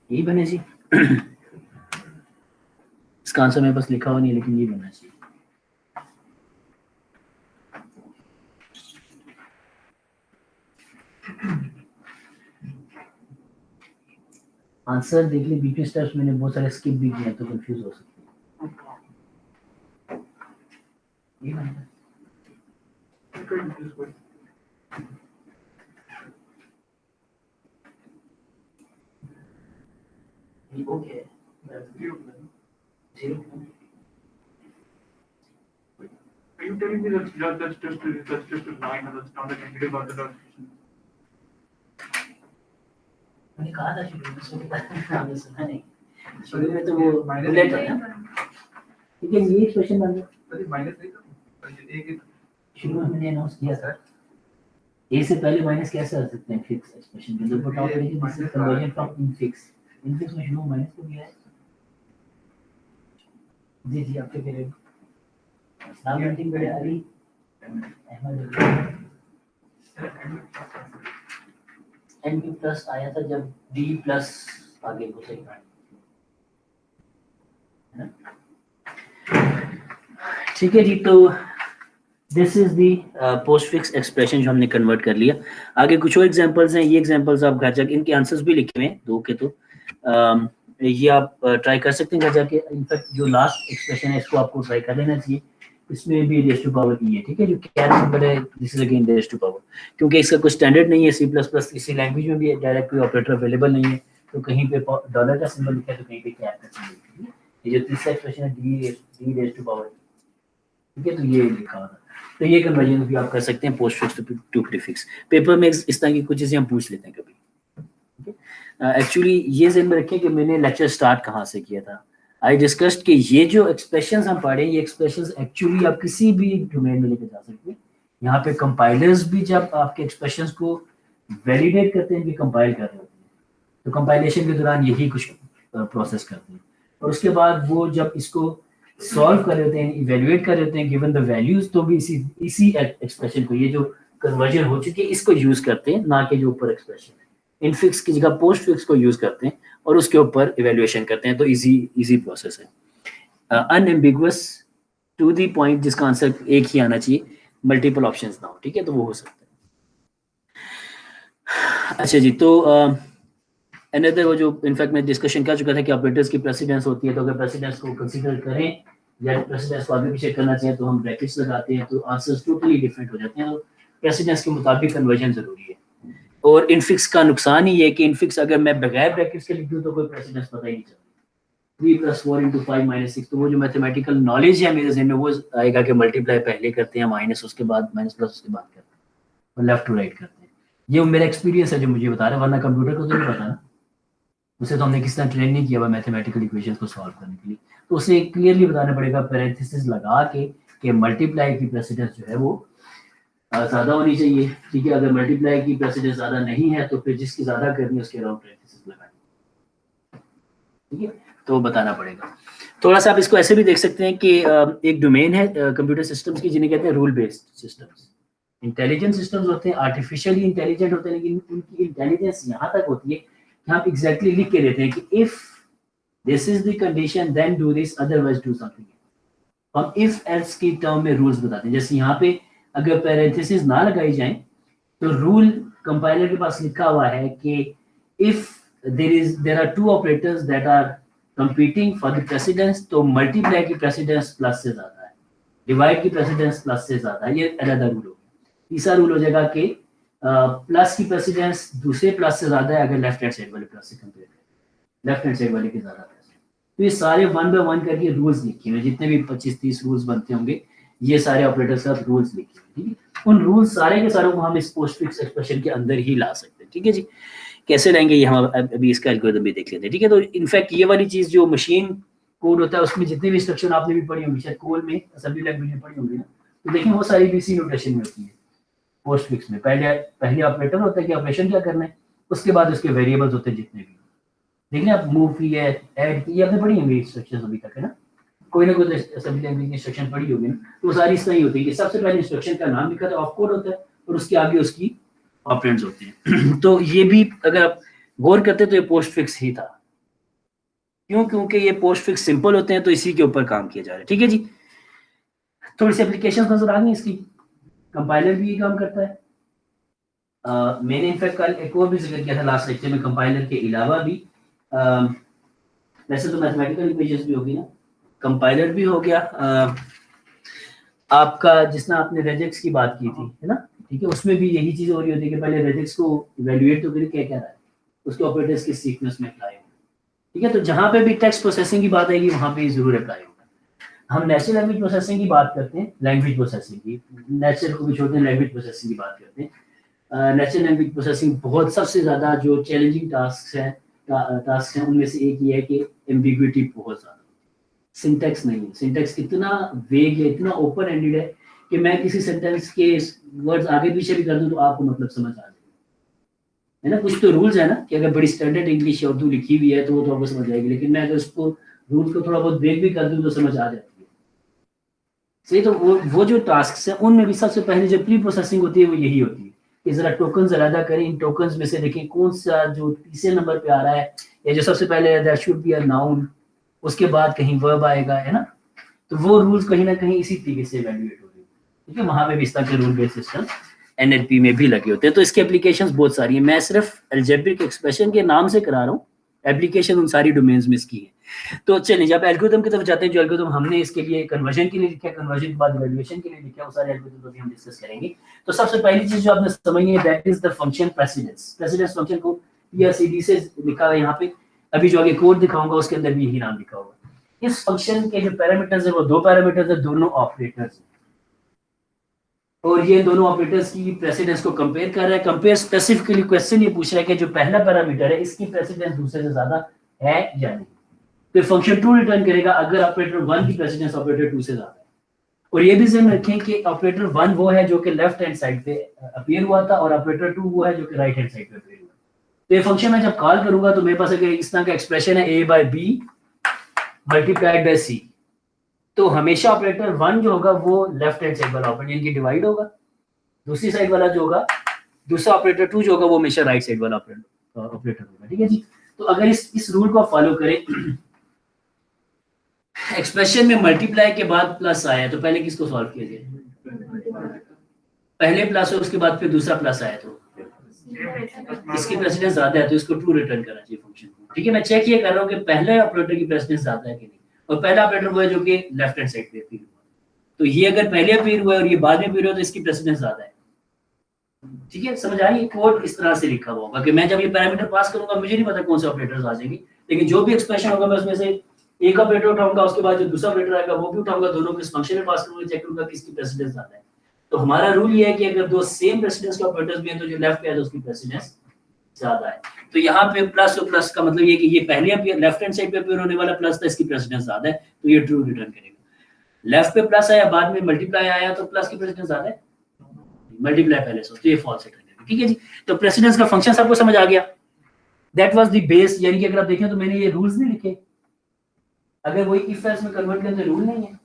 यही बने जी। इसका आंसर मेरे पास लिखा हुआ नहीं है, लेकिन ये बनना चाहिए। आंसर देख ली, बीपी स्टेप्स मैंने बहुत सारे स्किप भी किए हैं, तो कंफ्यूज हो सकते हैं। ये बनेगा। ये वो क्या है? Zero. are you telling me that's just a line and that's not a negative order notation? मैंने कहा था शुरू में, आपने सुना नहीं। शुरू में तो वो बुलेट है ना, ठीक है, ये क्वेश्चन बन गया। अरे माइनस नहीं था, ये एक शुरू में मैंने अनाउंस किया था, ए से पहले माइनस कैसे आ सकते हैं फिक्स एक्सप्रेशन के, जब पुट आउट करेंगे this is conversion from infix. Infix में शुरू माइनस को दिया है। जी जी, आपके कह रहे हो। अस्सलाम वालेकुम बड़े अली अहमद। NB प्लस आया था जब D प्लस आगे को सही है ना? ठीक है जी, तो this is the post fix expression जो हमने कन्वर्ट कर लिया। आगे कुछ और एग्जांपल्स हैं, ये एग्जांपल्स आप घर जाके, इनके आंसर्स भी लिखे हुए हैं दो के, तो ये आप ट्राई कर सकते हैं घर जाके। इनफैक्ट जो लास्ट एक्सप्रेशन है इसको आपको ट्राई कर लेना चाहिए, इसमें भी रेज़ टू पावर ई है, ठीक है, जो कैर सिंबल है this is again raise to power, क्योंकि इसका कोई स्टैंडर्ड नहीं है। C++ इसी लैंग्वेज में भी डायरेक्ट कोई ऑपरेटर अवेलेबल नहीं है, तो कहीं पे डॉलर का सिंबल लिखा है तो कहीं पे कैर का सिंबल। ये जो तीसरा एक्सप्रेशन है डी रेज़ टू पावर, ठीक है, तो ये लिखा हुआ था। तो ये कन्वर्जन भी आप कर सकते हैं postfix to prefix. Paper में इस तरह की कुछ चीजें हम पूछ लेते हैं कभी, ठीक है। एक्चुअली ये ज़हन में रखें कि मैंने लेक्चर स्टार्ट कहाँ से किया था। आई डिस्कस्ड कि ये जो एक्सप्रेशंस हम पढ़े, ये एक्सप्रेशंस एक्चुअली आप किसी भी डोमेन में लेके जा सकते हैं। यहाँ पे कंपाइलर्स भी जब आपके एक्सप्रेशंस को वैलिडेट करते हैं कि कंपाइल कर रहे होते हैं, तो कंपाइलेशन के दौरान यही कुछ प्रोसेस करते हैं, और उसके बाद वो जब इसको सॉल्व कर रहे होते हैं, इवेल्युएट कर रहे होते हैं गिवन द वैल्यूज, तो भी इसी एक्सप्रेशन को, ये जो कन्वर्जन हो चुकी है, इसको यूज करते हैं, ना कि जो ऊपर एक्सप्रेशन है। इनफिक्स की जगह पोस्ट फिक्स को यूज करते हैं और उसके ऊपर इवेल्युएशन करते हैं, तो इजी प्रोसेस है। अनएम्बिगुअस टू द पॉइंट, जिसका आंसर एक ही आना चाहिए, मल्टीपल ऑप्शंस ना हो, ठीक है, तो वो हो सकता है। अच्छा जी, तो अनदर वो जो इनफैक्ट मैं डिस्कशन कर चुका था कि ऑपरेटर्स की प्रेसिडेंस होती है, तो अगर प्रेसिडेंस को कंसीडर करें या प्रेसिडेंस को आगे पीछे करना चाहें तो हम ब्रैकेट्स लगाते हैं, तो आंसर्स टोटली डिफरेंट हो जाते हैं। तो प्रेसिडेंस के मुताबिक कन्वर्जन जरूरी है। और इनफिक्स का नुकसान ही है कि इनफिक्स अगर मैं बगैर ब्रैकेट्स के लिख दूं तो कोई प्रेसिडेंस पता ही नहीं चलता। 3 + 4 × 5 - 6, तो वो जो मैथमेटिकल नॉलेज है मेरे ज़हन में वो आएगा कि मल्टीप्लाई पहले करते हैं, माइनस उसके बाद, माइनस प्लस उसके बाद करते हैं, और लेफ्ट टू राइट करते हैं। ये मेरा एक्सपीरियंस है जो मुझे बता रहा है, वरना कंप्यूटर को तो नहीं पता ना, उसे तो हमने किस तरह ट्रेन नहीं किया हुआ मैथमेटिकल इक्वेशंस को सॉल्व करने के लिए। तो उसे क्लियरली बताना पड़ेगा पैरेंथेसिस लगा के कि मल्टीप्लाई की प्रेसिडेंस जो है वो ज़्यादा होनी चाहिए, ठीक है। अगर मल्टीप्लाई की प्रेसिडेंस ज़्यादा नहीं है तो फिर जिसकी ज़्यादा करनी है उसके अराउंड पैरेंथेसिस लगानी, ठीक है, तो बताना पड़ेगा। थोड़ा सा आप इसको ऐसे भी देख सकते हैं कि एक डोमेन है कंप्यूटर सिस्टम्स की, जिन्हें कहते हैं rule based systems. Intelligent systems होते हैं, आर्टिफिशियली इंटेलिजेंट होते हैं, लेकिन उनकी इंटेलिजेंस यहाँ तक होती है कि आप एग्जैक्टली लिख के देते हैं कि if this is the condition then do this, otherwise do something. हम इफ एल्स की टर्म में रूल्स बताते हैं। जैसे यहाँ पे अगर पैरेंथेसिस ना लगाई जाए तो रूल कंपाइलर के पास लिखा हुआ है कि if there are two operators that are competing for the precedence, तो मल्टीप्लाई की प्रेसिडेंस प्लस से ज्यादा है, डिवाइड की प्रेसिडेंस प्लस से ज्यादा है, ये अलग रूल हो। तीसरा रूल हो जाएगा कि प्लस की प्रेसिडेंस दूसरे प्लस से ज्यादा है अगर लेफ्ट हैंड साइड वाले प्लस से कंपेयर करें, लेफ्ट हैंड साइड वाले के ज्यादा प्लस। तो ये सारे 1 बाय 1 करके रूल्स लिखे हुए, जितने भी 25-30 रूल्स बनते होंगे, ये सारे ऑपरेटर के साथ रूल्स लिखे हुए, ठीक है। उन रूल्स सारे के सारों को हम इस पोस्टफिक्स एक्सप्रेशन के अंदर ही ला सकते हैं, ठीक है जी। कैसे लाएंगे ये हम अभी इसका एल्गोरिथम भी देख लेते हैं, ठीक है। तो इनफैक्ट ये वाली चीज जो मशीन कोड होता है उसमें जितनी भी इंस्ट्रक्शन आपने भी पढ़ी होंगी, शायद कोल में, असेंबली लैंग्वेज में पढ़ी होंगी ना, तो देखिए वो सारी बीसी नोटेशन में होती है। पोस्टफिक्स में पहले ऑपरेटर होता है कि ऑपरेशन क्या करना है, उसके बाद उसके वेरिएबल्स होते हैं जितने भी। देखिए आप मूव की है, ऐड की, आपने पढ़ी होंगी इंस्ट्रक्शंस अभी तक, है ना, कोई ना कोई असेंबली लैंग्वेज की इंस्ट्रक्शन पढ़ी होगी ना, तो वो सारी इस तरह ही होती है कि सबसे पहले इंस्ट्रक्शन का नाम लिखा था, ऑफ कोड होता है, और उसके आगे उसकी ऑपरेंड्स होते हैं। तो ये भी अगर आप गौर करते तो ये पोस्टफिक्स ही था। क्यों? क्योंकि ये पोस्टफिक्स सिंपल होते हैं, तो इसी के ऊपर काम किया जा रहा है, ठीक है जी। थोड़ी सी एप्लीकेशन नजर आ गई इसकी। कंपाइलर भी ये काम करता है। मैंने इनफैक्ट कल एक और भी जिक्र किया था लास्ट लेक्चर में, कंपाइलर के अलावा भी वैसे तो मैथमेटिकल इक्वेशंस भी होगी ना, कंपाइलर भी हो गया। आपका जिसना आपने रेजेक्स की बात की थी, है ना, ठीक है, उसमें भी यही चीज हो रही होती है कि पहले रेजेक्स को इवैल्यूएट तो करें क्या क्या रहा है, उसके ऑपरेटर्स के सीक्वेंस में अप्लाई होगा, ठीक है। तो जहां पे भी टेक्स्ट प्रोसेसिंग की बात आएगी वहां पे जरूर अप्लाई होगा। हम नेचुरल लैंग्वेज प्रोसेसिंग की बात करते हैं, लैंग्वेज प्रोसेसिंग की, नेचुरल को भी छोड़ते हैं, लैंग्वेज प्रोसेसिंग की बात करते हैं। नेचुरल लैंग्वेज प्रोसेसिंग बहुत सबसे ज्यादा जो चैलेंजिंग टास्क हैं उनमें से एक ये है कि एम्बिग्विटी बहुत ज्यादा, सिंटेक्स नहीं है। सिंटेक्स इतना वेग है, इतना ओपन एंडेड है कि मैं किसी सेंटेंस के वर्ड्स आगे पीछे भी कर दूं तो आपको मतलब समझ आ जाएगा, है ना। कुछ तो रूल्स है ना कि अगर बड़ी स्टैंडर्ड इंग्लिश या उर्दू लिखी हुई है तो वो तो आपको समझ आएगी, लेकिन मैं अगर उसको रूल्स को थोड़ा बहुत वेग भी कर दूं तो समझ आ जाती है, सही। तो वो जो टास्क है उनमें भी सबसे पहले जो प्री प्रोसेसिंग होती है वो यही होती है कि जरा टोकन अलग करें, इन टोकन में से देखें कौन सा जो तीसरे नंबर पे आ रहा है या जो सबसे पहले that should be a noun, उसके बाद कहीं वर्ब आएगा, है ना। तो वो रूल्स कहीं ना कहीं इसी तरीके से इवैल्यूएट हो रहे हैं, ठीक है। वहां पे भी इस तरह के रूल बेस्ड सिस्टम एनएलपी में भी लगे होते हैं। तो इसकी एप्लीकेशंस बहुत सारी हैं, मैं सिर्फ अलजेब्रिक एक्सप्रेशन के नाम से करा रहा हूँ, एप्लीकेशन उन सारी डोमेन्स में इसकी है। तो चलिए जब एल्गोरिथम की तरफ जाते हैं, जो एल्गोरिथम हमने इसके लिए कन्वर्जन के लिए लिखा है, कन्वर्जन के बाद इवैल्यूएशन के लिए लिखा है, वो सारे एल्गोरिथम भी हम डिस्कस करेंगे। तो सबसे पहली चीज जो आपने समझनी है that is the function precedence. Precedence function को पीआरसीडी से लिखा है यहाँ पे, अभी जो आगे कोड दिखाऊंगा उसके अंदर भी यही नाम लिखा होगा। इस फंक्शन के जो पैरामीटर्स है वो दो पैरामीटर्स है, दोनों ऑपरेटर्स, और ये दोनों ऑपरेटर्स की प्रेसिडेंस को कंपेयर कर रहा है। कंपेयर स्पेसिफिकली क्वेश्चन ये पूछ रहा है कि जो पहला पैरामीटर है इसकी प्रेसिडेंस दूसरे से ज्यादा है या नहीं। तो फंक्शन ट्रू रिटर्न करेगा अगर ऑपरेटर 1 की प्रेसिडेंस ऑपरेटर 2 से ज्यादा है। और ये भी ध्यान रखें कि ऑपरेटर 1 वो है जो कि लेफ्ट हैंड साइड पे अपीयर हुआ था और ऑपरेटर 2 वो है जो कि राइट हैंड साइड पे अपीयर हुआ। तो ये फंक्शन मैं जब कॉल करूंगा तो मेरे पास अगर इस तरह का एक्सप्रेशन है a by b multiplied by c, तो हमेशा ऑपरेटर 1 जो होगा वो लेफ्ट हैंड साइड वाला ऑपरेटर यानी कि डिवाइड होगा, दूसरी साइड वाला जो होगा दूसरा ऑपरेटर 2 जो होगा वो हमेशा राइट साइड वाला ऑपरेटर होगा, ठीक है जी। तो अगर इस रूल को फॉलो करें, एक्सप्रेशन में मल्टीप्लाई के बाद प्लस आया तो पहले किसको सॉल्व किया जाए, पहले प्लस है उसके बाद फिर दूसरा प्लस आया तो इसकी प्रेसिडेंस ज्यादा है तो इसको ट्रू रिटर्न करना चाहिए फंक्शन को, ठीक है। मैं चेक ये कर रहा हूँ कि पहले ऑपरेटर की प्रेसिडेंस ज्यादा है कि नहीं, और पहला ऑपरेटर वो है जो कि लेफ्ट हैंड साइड पे अपीयर हुआ, तो ये अगर पहले अपीयर हुआ है और ये बाद में अपीयर हुआ तो इसकी प्रेसिडेंस ज्यादा है, ठीक है। समझ आई, कोड इस तरह से लिखा हुआ होगा कि मैं जब ये पैरामीटर पास करूंगा मुझे नहीं पता कौन से ऑपरेटर्स आ जाएंगे, लेकिन जो भी एक्सप्रेशन होगा मैं उसमें से एक ऑपरेटर उठाऊंगा, उसके बाद जो दूसरा ऑपरेटर आएगा वो भी उठाऊंगा, दोनों को इस फंक्शन में पास करूंगा, चेक करूंगा किसकी प्रेसिडेंस ज्यादा है। तो हमारा रूल ये है कि अगर दो सेम प्रेसिडेंस के ऑपरेटर्स भी हैं तो जो लेफ्ट पे है तो उसकी प्रेसिडेंस ज्यादा है। तो यहाँ पे प्लस और प्लस का मतलब ये कि ये पहले लेफ्ट हैंड साइड पे अपीयर होने वाला प्लस था, इसकी प्रेसिडेंस ज्यादा है तो ये ट्रू रिटर्न करेगा। लेफ्ट पे प्लस आया बाद में मल्टीप्लाई आया तो प्लस की प्रेसिडेंस ज्यादा है, मल्टीप्लाई पहले से तो ये फॉल्स रिटर्न करेगा, ठीक है जी। तो प्रेसिडेंस का फंक्शन सबको समझ आ गया, दैट वाज द बेस। यानी कि अगर आप देखें तो मैंने ये रूल्स नहीं लिखे, अगर वही इफ एल्स में कन्वर्ट करें तो रूल नहीं है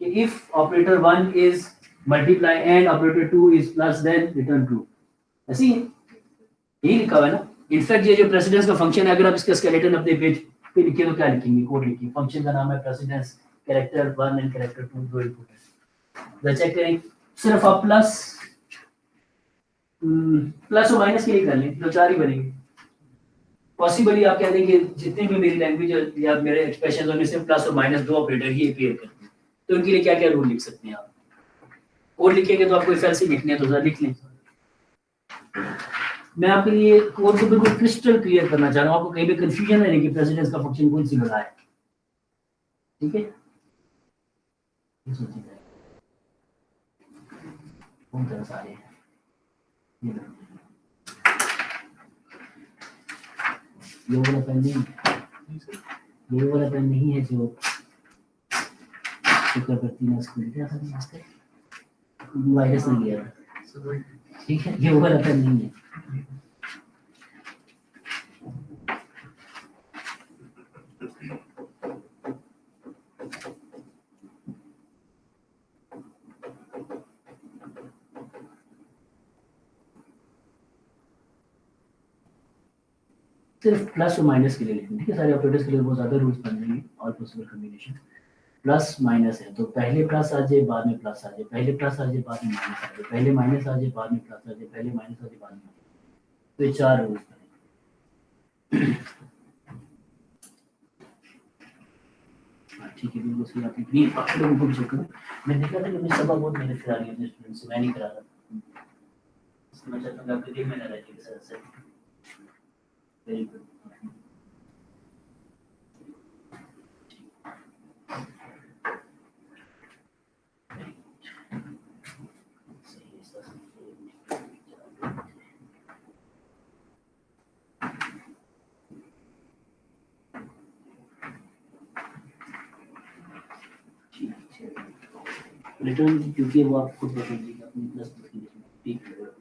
कि if operator 1 is multiply and operator 2 is plus then return true, ऐसे ही यही लिखा हुआ है ना। इनफैक्ट ये जो प्रेसिडेंस का फंक्शन है अगर आप इसका स्केलेटन अपने पेज पे लिखे तो क्या लिखेंगे, कोड लिखिए, फंक्शन का नाम है प्रेसिडेंस कैरेक्टर 1 एंड कैरेक्टर 2 दो इनपुट है, चेक करें सिर्फ आप प्लस और माइनस के लिए कर लें, दो चार ही बनेंगे। पॉसिबली आप कह दें कि जितनी भी मेरी लैंग्वेज या मेरे एक्सप्रेशन उनमें से प्लस और माइनस दो ऑपरेटर ही अपीयर करते हैं, तो उनके लिए क्या क्या रूल लिख सकते हैं आप, कोड लिखेंगे तो आपको इफ एल्स लिखने हैं तो जरा लिख लें। मैं आपके लिए कोड को बिल्कुल क्रिस्टल क्लियर करना चाह रहा हूँ, आपको कहीं भी कंफ्यूजन है कि प्रेसिडेंस का फंक्शन कौन सी बड़ा है, ठीक है। कौन सा सारे हैं ये वाला पेन नहीं, ये वाला पेन नहीं है जो चेक करती है उसको क्या था वायरस नहीं गया, ठीक है, ये वाला पेन नहीं है। सिर्फ प्लस और माइनस के लिए लिखें, ठीक है। सारे ऑपरेटर्स के लिए बहुत ज्यादा रूल्स बन जाएंगे, all possible combination. Plus minus है तो पहले प्लस आ जाए बाद में प्लस आ जाए, पहले प्लस आ जाए बाद में माइनस आ जाए, पहले माइनस आ जाए बाद में प्लस आ जाए, पहले माइनस आ जाए बाद में, तो ये चार रूल्स बने, ठीक है। बिल्कुल सही आपकी ग्रीन आप लोगों को भी चेक करो, मैं देख रहा था कि मैं सबा बहुत मेहनत करा रही हूँ अपने स्टूडेंट से, मैं नहीं करा रहा, समझ चाहता हूँ आपके देख में ना रहे सर वेरी गुड। रिटर्न क्योंकि वो आप खुद बताइएगा अपनी प्लस ठीक है।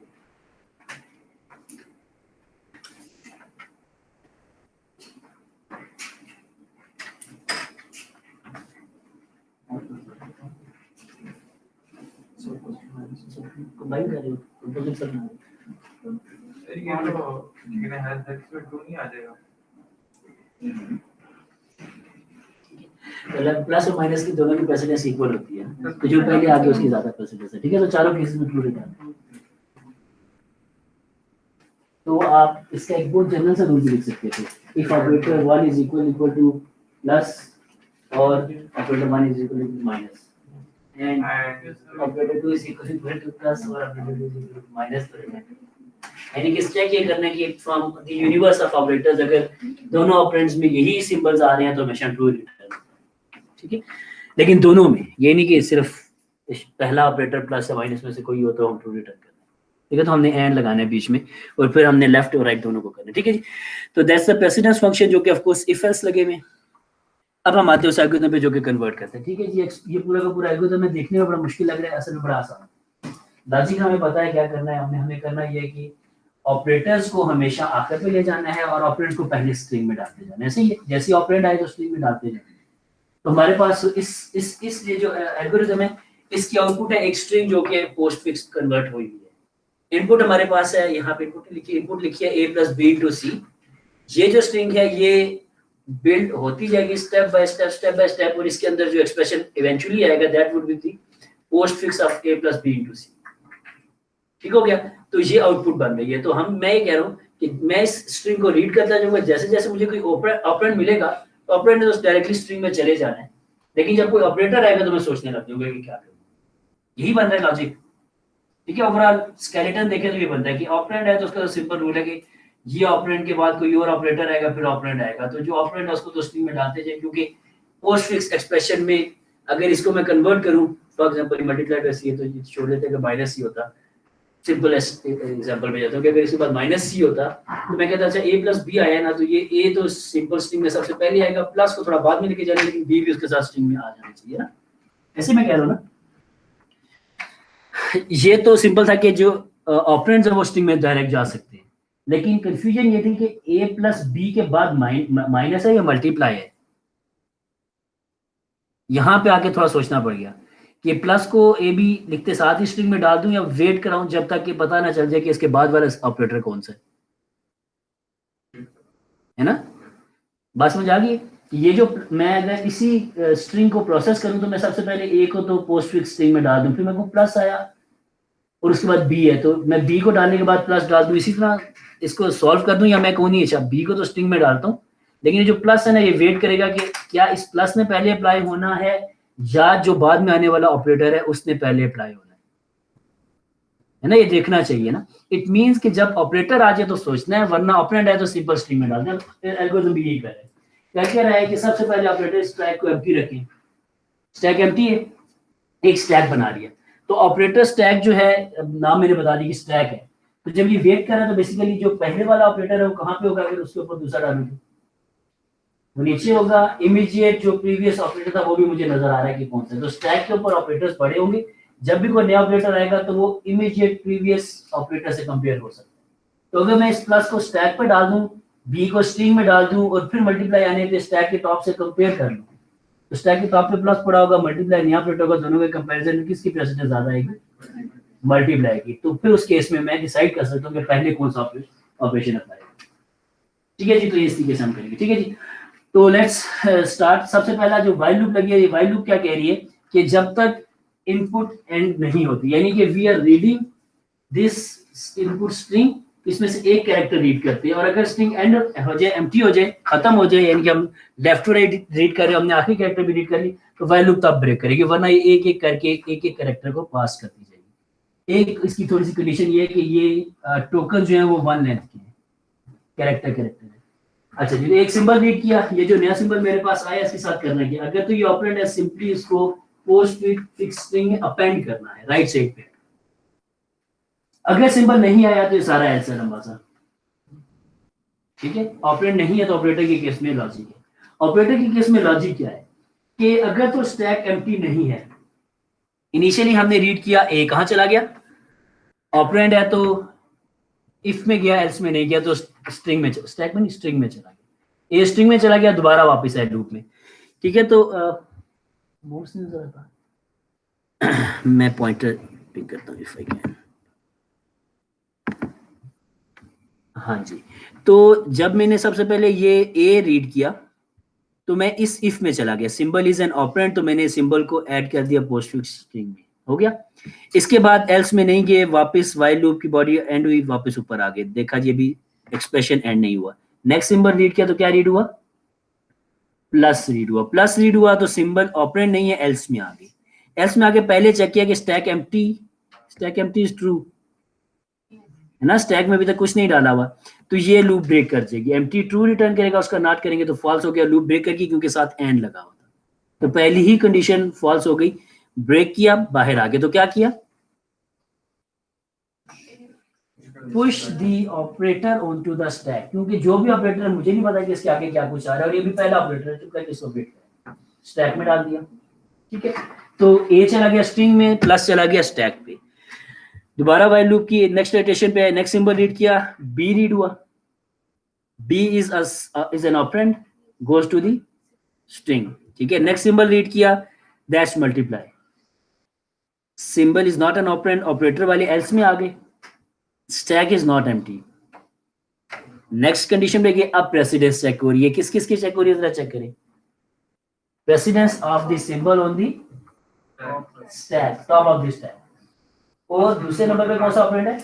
कंबाइन कर रहे हो, कंपोजिट करना है। ये तो लेकिन है इसमें 2 नहीं आ जाएगा। मतलब प्लस और माइनस की दोनों की प्रेसिडेंस इक्वल होती है, तो जो पहले आगे उसकी ज्यादा प्रेसिडेंस है, ठीक है। तो चारों केसेस में ट्रू रिटर्न। तो आप इसका एक बहुत जनरल सा रूल भी लिख सकते थे, if operator 1 is equal to plus और operator 1 is equal to minus, and operator 2 is equal to plus और operator 2 is equal to minus. यानी कि चेक ये करना है कि from the universe of operators अगर दोनों ऑपरेंड्स में यही सिंबल्स आ रहे हैं तो हमेशा ट्रू रिटर्न, ठीक है। लेकिन दोनों में, ये नहीं कि सिर्फ पहला ऑपरेटर प्लस या माइनस में से कोई हो तो हम ट्रू रिटर्न करना है, ठीक है। तो हमने एंड लगाना है बीच में और फिर हमने लेफ्ट और राइट दोनों को करना है, ठीक है जी। तो दैट्स द प्रेसिडेंस फंक्शन जो कि ऑफ कोर्स इफ एल्स लगे हुए। अब हम आते हैं उस एल्गोरिथम पे जो कि कन्वर्ट करते हैं, ठीक है जी। ये पूरा का पूरा एल्गोरिथम है, देखने में बड़ा मुश्किल लग रहा है, असल में बड़ा आसान है। लॉजिक हमें पता है क्या करना है, हमें करना ये है कि ऑपरेटर्स को हमेशा आखिर पे ले जाना है और ऑपरेंड को पहले स्ट्रिंग में डालते जाना है। ऐसे ही जैसे ऑपरेंड आए तो स्ट्रिंग में डालते जाना है। तो हमारे पास इस ये जो एल्गोरिथम है इसकी आउटपुट है एक स्ट्रिंग जो कि पोस्ट फिक्स कन्वर्ट हुई है। इनपुट हमारे पास है, यहाँ पे इनपुट लिखी है a + b * c। ये जो स्ट्रिंग है ये बिल्ड होती जाएगी स्टेप बाय स्टेप और इसके अंदर जो एक्सप्रेशन इवेंचुअली आएगा that would be the post fix of a + b * c। ठीक हो गया। तो ये आउटपुट बन रही है। तो मैं ये कह रहा हूँ कि मैं इस स्ट्रिंग को रीड करता जाऊंगा, जैसे जैसे मुझे कोई ऑपरेंड मिलेगा तो ऑपरेंड ने तो डायरेक्टली स्ट्रिंग में चले जाना है, लेकिन जब कोई ऑपरेटर आएगा तो मैं सोचने लग जाऊंगा कि क्या करूँ। यही बन रहा है लॉजिक, ठीक है। ओवरऑल स्केलेटन देखें तो ये बनता है कि ऑपरेंड है तो उसका सिंपल रूल है कि ये ऑपरेंड के बाद कोई और ऑपरेटर आएगा, फिर ऑपरेंड आएगा, तो जो ऑपरेंड है उसको तो स्ट्रिंग में डालते जाए, क्योंकि पोस्ट फिक्स एक्सप्रेशन में अगर इसको मैं कन्वर्ट करूँ, फॉर एग्जांपल मल्टीप्लाई बाय सी है तो ये छोड़ देते हैं कि माइनस सी होता, सिंपल एग्जांपल में जाता हूँ कि अगर इसके बाद माइनस सी होता तो मैं कहता अच्छा a + b आया ना, तो ये a तो सिंपल स्ट्रिंग में सबसे पहले आएगा, प्लस को थोड़ा बाद में लेके जाना, लेकिन b भी उसके साथ स्ट्रिंग में आ जाना चाहिए ना। ऐसे मैं कह रहा हूँ ना, ये तो सिंपल था कि जो ऑपरेंड्स है वो स्ट्रिंग में डायरेक्ट जा सकते हैं, लेकिन कंफ्यूजन ये थी कि a + b के बाद माइनस है या मल्टीप्लाई है। यहां पे आके थोड़ा सोचना पड़ गया कि प्लस को ए बी लिखते साथ ही स्ट्रिंग में डाल दूं या वेट कराऊं जब तक कि पता ना चल जाए कि इसके बाद वाला ऑपरेटर कौन सा है ना। बात समझ आ गई। ये जो मैं अगर इसी स्ट्रिंग को प्रोसेस करूं तो मैं सबसे पहले ए को तो पोस्ट फिक्स स्ट्रिंग में डाल दूं, फिर मेरे को प्लस आया और उसके बाद बी है तो मैं बी को डालने के बाद प्लस डाल दूं, इसी तरह इसको सॉल्व कर दूं। या मैं कहूँ नहीं अच्छा बी को तो स्ट्रिंग में डालता हूँ, लेकिन ये जो प्लस है ना ये वेट करेगा कि क्या इस प्लस में पहले अप्लाई होना है या जो बाद में आने वाला ऑपरेटर है उसने पहले अप्लाई होना है ना। ये देखना चाहिए ना। इट मींस कि जब ऑपरेटर आ जाए तो सोचना है, वरना ऑपरेंड है तो सिंपल स्ट्रिंग में डालना है। एल्गोरिथम भी यही कर रहा है, क्या कह रहा है कि सबसे पहले ऑपरेटर स्टैक को एम्प्टी रखें। स्टैक एम्प्टी है, एक स्टैक बना लिया, तो ऑपरेटर स्टैक जो है नाम मैंने बता दिया कि स्टैक है। तो जब ये वेट कर रहा है तो बेसिकली जो पहले वाला ऑपरेटर है वो कहाँ पे होगा, अगर उसके ऊपर दूसरा डालूंगा वो नीचे होगा। इमीडिएट जो प्रीवियस ऑपरेटर था वो भी मुझे नजर आ रहा है कि कौन सा, तो स्टैक के ऊपर ऑपरेटर्स पड़े होंगे, जब भी कोई नया ऑपरेटर आएगा तो वो इमीडिएट प्रीवियस ऑपरेटर से कंपेयर हो सकता है। तो अगर मैं इस प्लस को स्टैक पे डाल दूं, बी को स्ट्रिंग में डाल दूं और फिर मल्टीप्लाई आने पे स्टैक के टॉप से कंपेयर कर लूं, तो स्टैक के टॉप पे प्लस पड़ा होगा, मल्टीप्लाई नया ऑपरेटर होगा, दोनों के कंपैरिजन में किसकी प्रेसिडेंस ज्यादा आएगी, मल्टीप्लाई की। तो फिर उस केस में मैं डिसाइड कर सकता हूं कि पहले कौन सा ऑपरेशन अप्लाई होगा। ठीक है जी, तो इस तरीके से हम करेंगे। ठीक है जी, तो लेट्स स्टार्ट। सबसे पहला जो व्हाइल लूप लगी है, ये व्हाइल लूप क्या कह रही है कि जब तक इनपुट एंड नहीं होती, यानी कि we are reading this input string, इसमें से एक कैरेक्टर रीड करते हैं और अगर स्ट्रिंग एंड हो जाए, एम्प्टी हो जाए, खत्म हो जाए, यानी कि हम लेफ्ट टू राइट रीड कर रहे हैं, हमने आखिरी कैरेक्टर भी रीड कर ली, तो व्हाइल लूप तब ब्रेक करेगी, वरना ये एक एक करके एक एक कैरेक्टर को पास करती जाएगी। एक इसकी थोड़ी सी कंडीशन ये है कि ये टोकन जो है वो 1 लेंथ के हैं, कैरेक्टर है। अच्छा जी, एक सिंबल रीड किया, ये जो नया सिंबल मेरे पास आया इसके साथ करना क्या, अगर तो ये ऑपरेंड है सिंपली इसको पोस्ट फिक्स स्ट्रिंग में अपेंड करना है राइट साइड पे। अगर सिंबल नहीं आया तो ये सारा ऐसा लंबा सा, ठीक है। ऑपरेंड नहीं है तो ऑपरेटर के केस में लॉजिक है। ऑपरेटर के केस में लॉजिक क्या है कि अगर तो स्टैक एम्प्टी नहीं है, इनिशियली हमने रीड किया, ए कहां चला गया, ऑपरेंड है तो इफ में गया, एल्स में नहीं गया, तो स्ट्रिंग में, स्टैक में नहीं स्ट्रिंग में चला गया, ए स्ट्रिंग में चला गया, दोबारा वापस आए लूप में। ठीक है, तो मैं पॉइंटर पिक करता हूँ इफ आई कैन। हाँ जी, तो जब मैंने सबसे पहले ये ए रीड किया तो मैं इस इफ में चला गया, सिंबल इज एन ऑपरेंड, तो मैंने सिंबल को ऐड कर दिया पोस्टफिक्स स्ट्रिंग में, हो गया। इसके बाद एल्स में नहीं गए, वापस व्हाइल लूप की बॉडी एंड हुई, वापस ऊपर आ गए, देखा ये भी एक्सप्रेशन एंड नहीं हुआ। नेक्स्ट सिंबल रीड किया तो क्या रीड हुआ, प्लस रीड हुआ। प्लस रीड हुआ तो सिंबल ऑपरेंड नहीं है, एल्स में आ गई। एल्स में आके पहले चेक किया कि stack empty, stack empty is true है ना, स्टैक में अभी तक कुछ नहीं डाला हुआ, तो ये लूप ब्रेक कर देगी, एम्प्टी ट्रू रिटर्न करेगा, उसका नॉट करेंगे तो फॉल्स हो गया, लूप ब्रेक करगी क्योंकि साथ एंड लगा हुआ था, तो पहली ही कंडीशन फॉल्स हो गई, ब्रेक किया, बाहर आ गए, तो क्या किया, push the operator onto the stack, क्योंकि जो भी ऑपरेटर है मुझे नहीं पता कि इसके आगे क्या कुछ आ रहा है, और ये भी पहला ऑपरेटर है, चुपकर इसको ब्रेक स्टैक में डाल दिया, ठीक है। तो ए चला गया स्ट्रिंग में, प्लस चला गया स्टैक पे, दोबारा व्हाइल लूप की नेक्स्ट इटरेशन पे नेक्स्ट सिंबल रीड किया, बी रीड हुआ, B is an operand, goes to the string, ठीक है। नेक्स्ट सिंबल रीड किया, that's multiply, symbol is not an operand, operator वाले एल्स में आ गए, stack is not empty. Next condition पे गए, अब प्रेसिडेंस चेक हो रही है, किस किस की चेक हो रही है, जरा चेक करें, precedence of the symbol on the stack, top of the stack, और दूसरे नंबर पे कौन सा ऑपरेंड है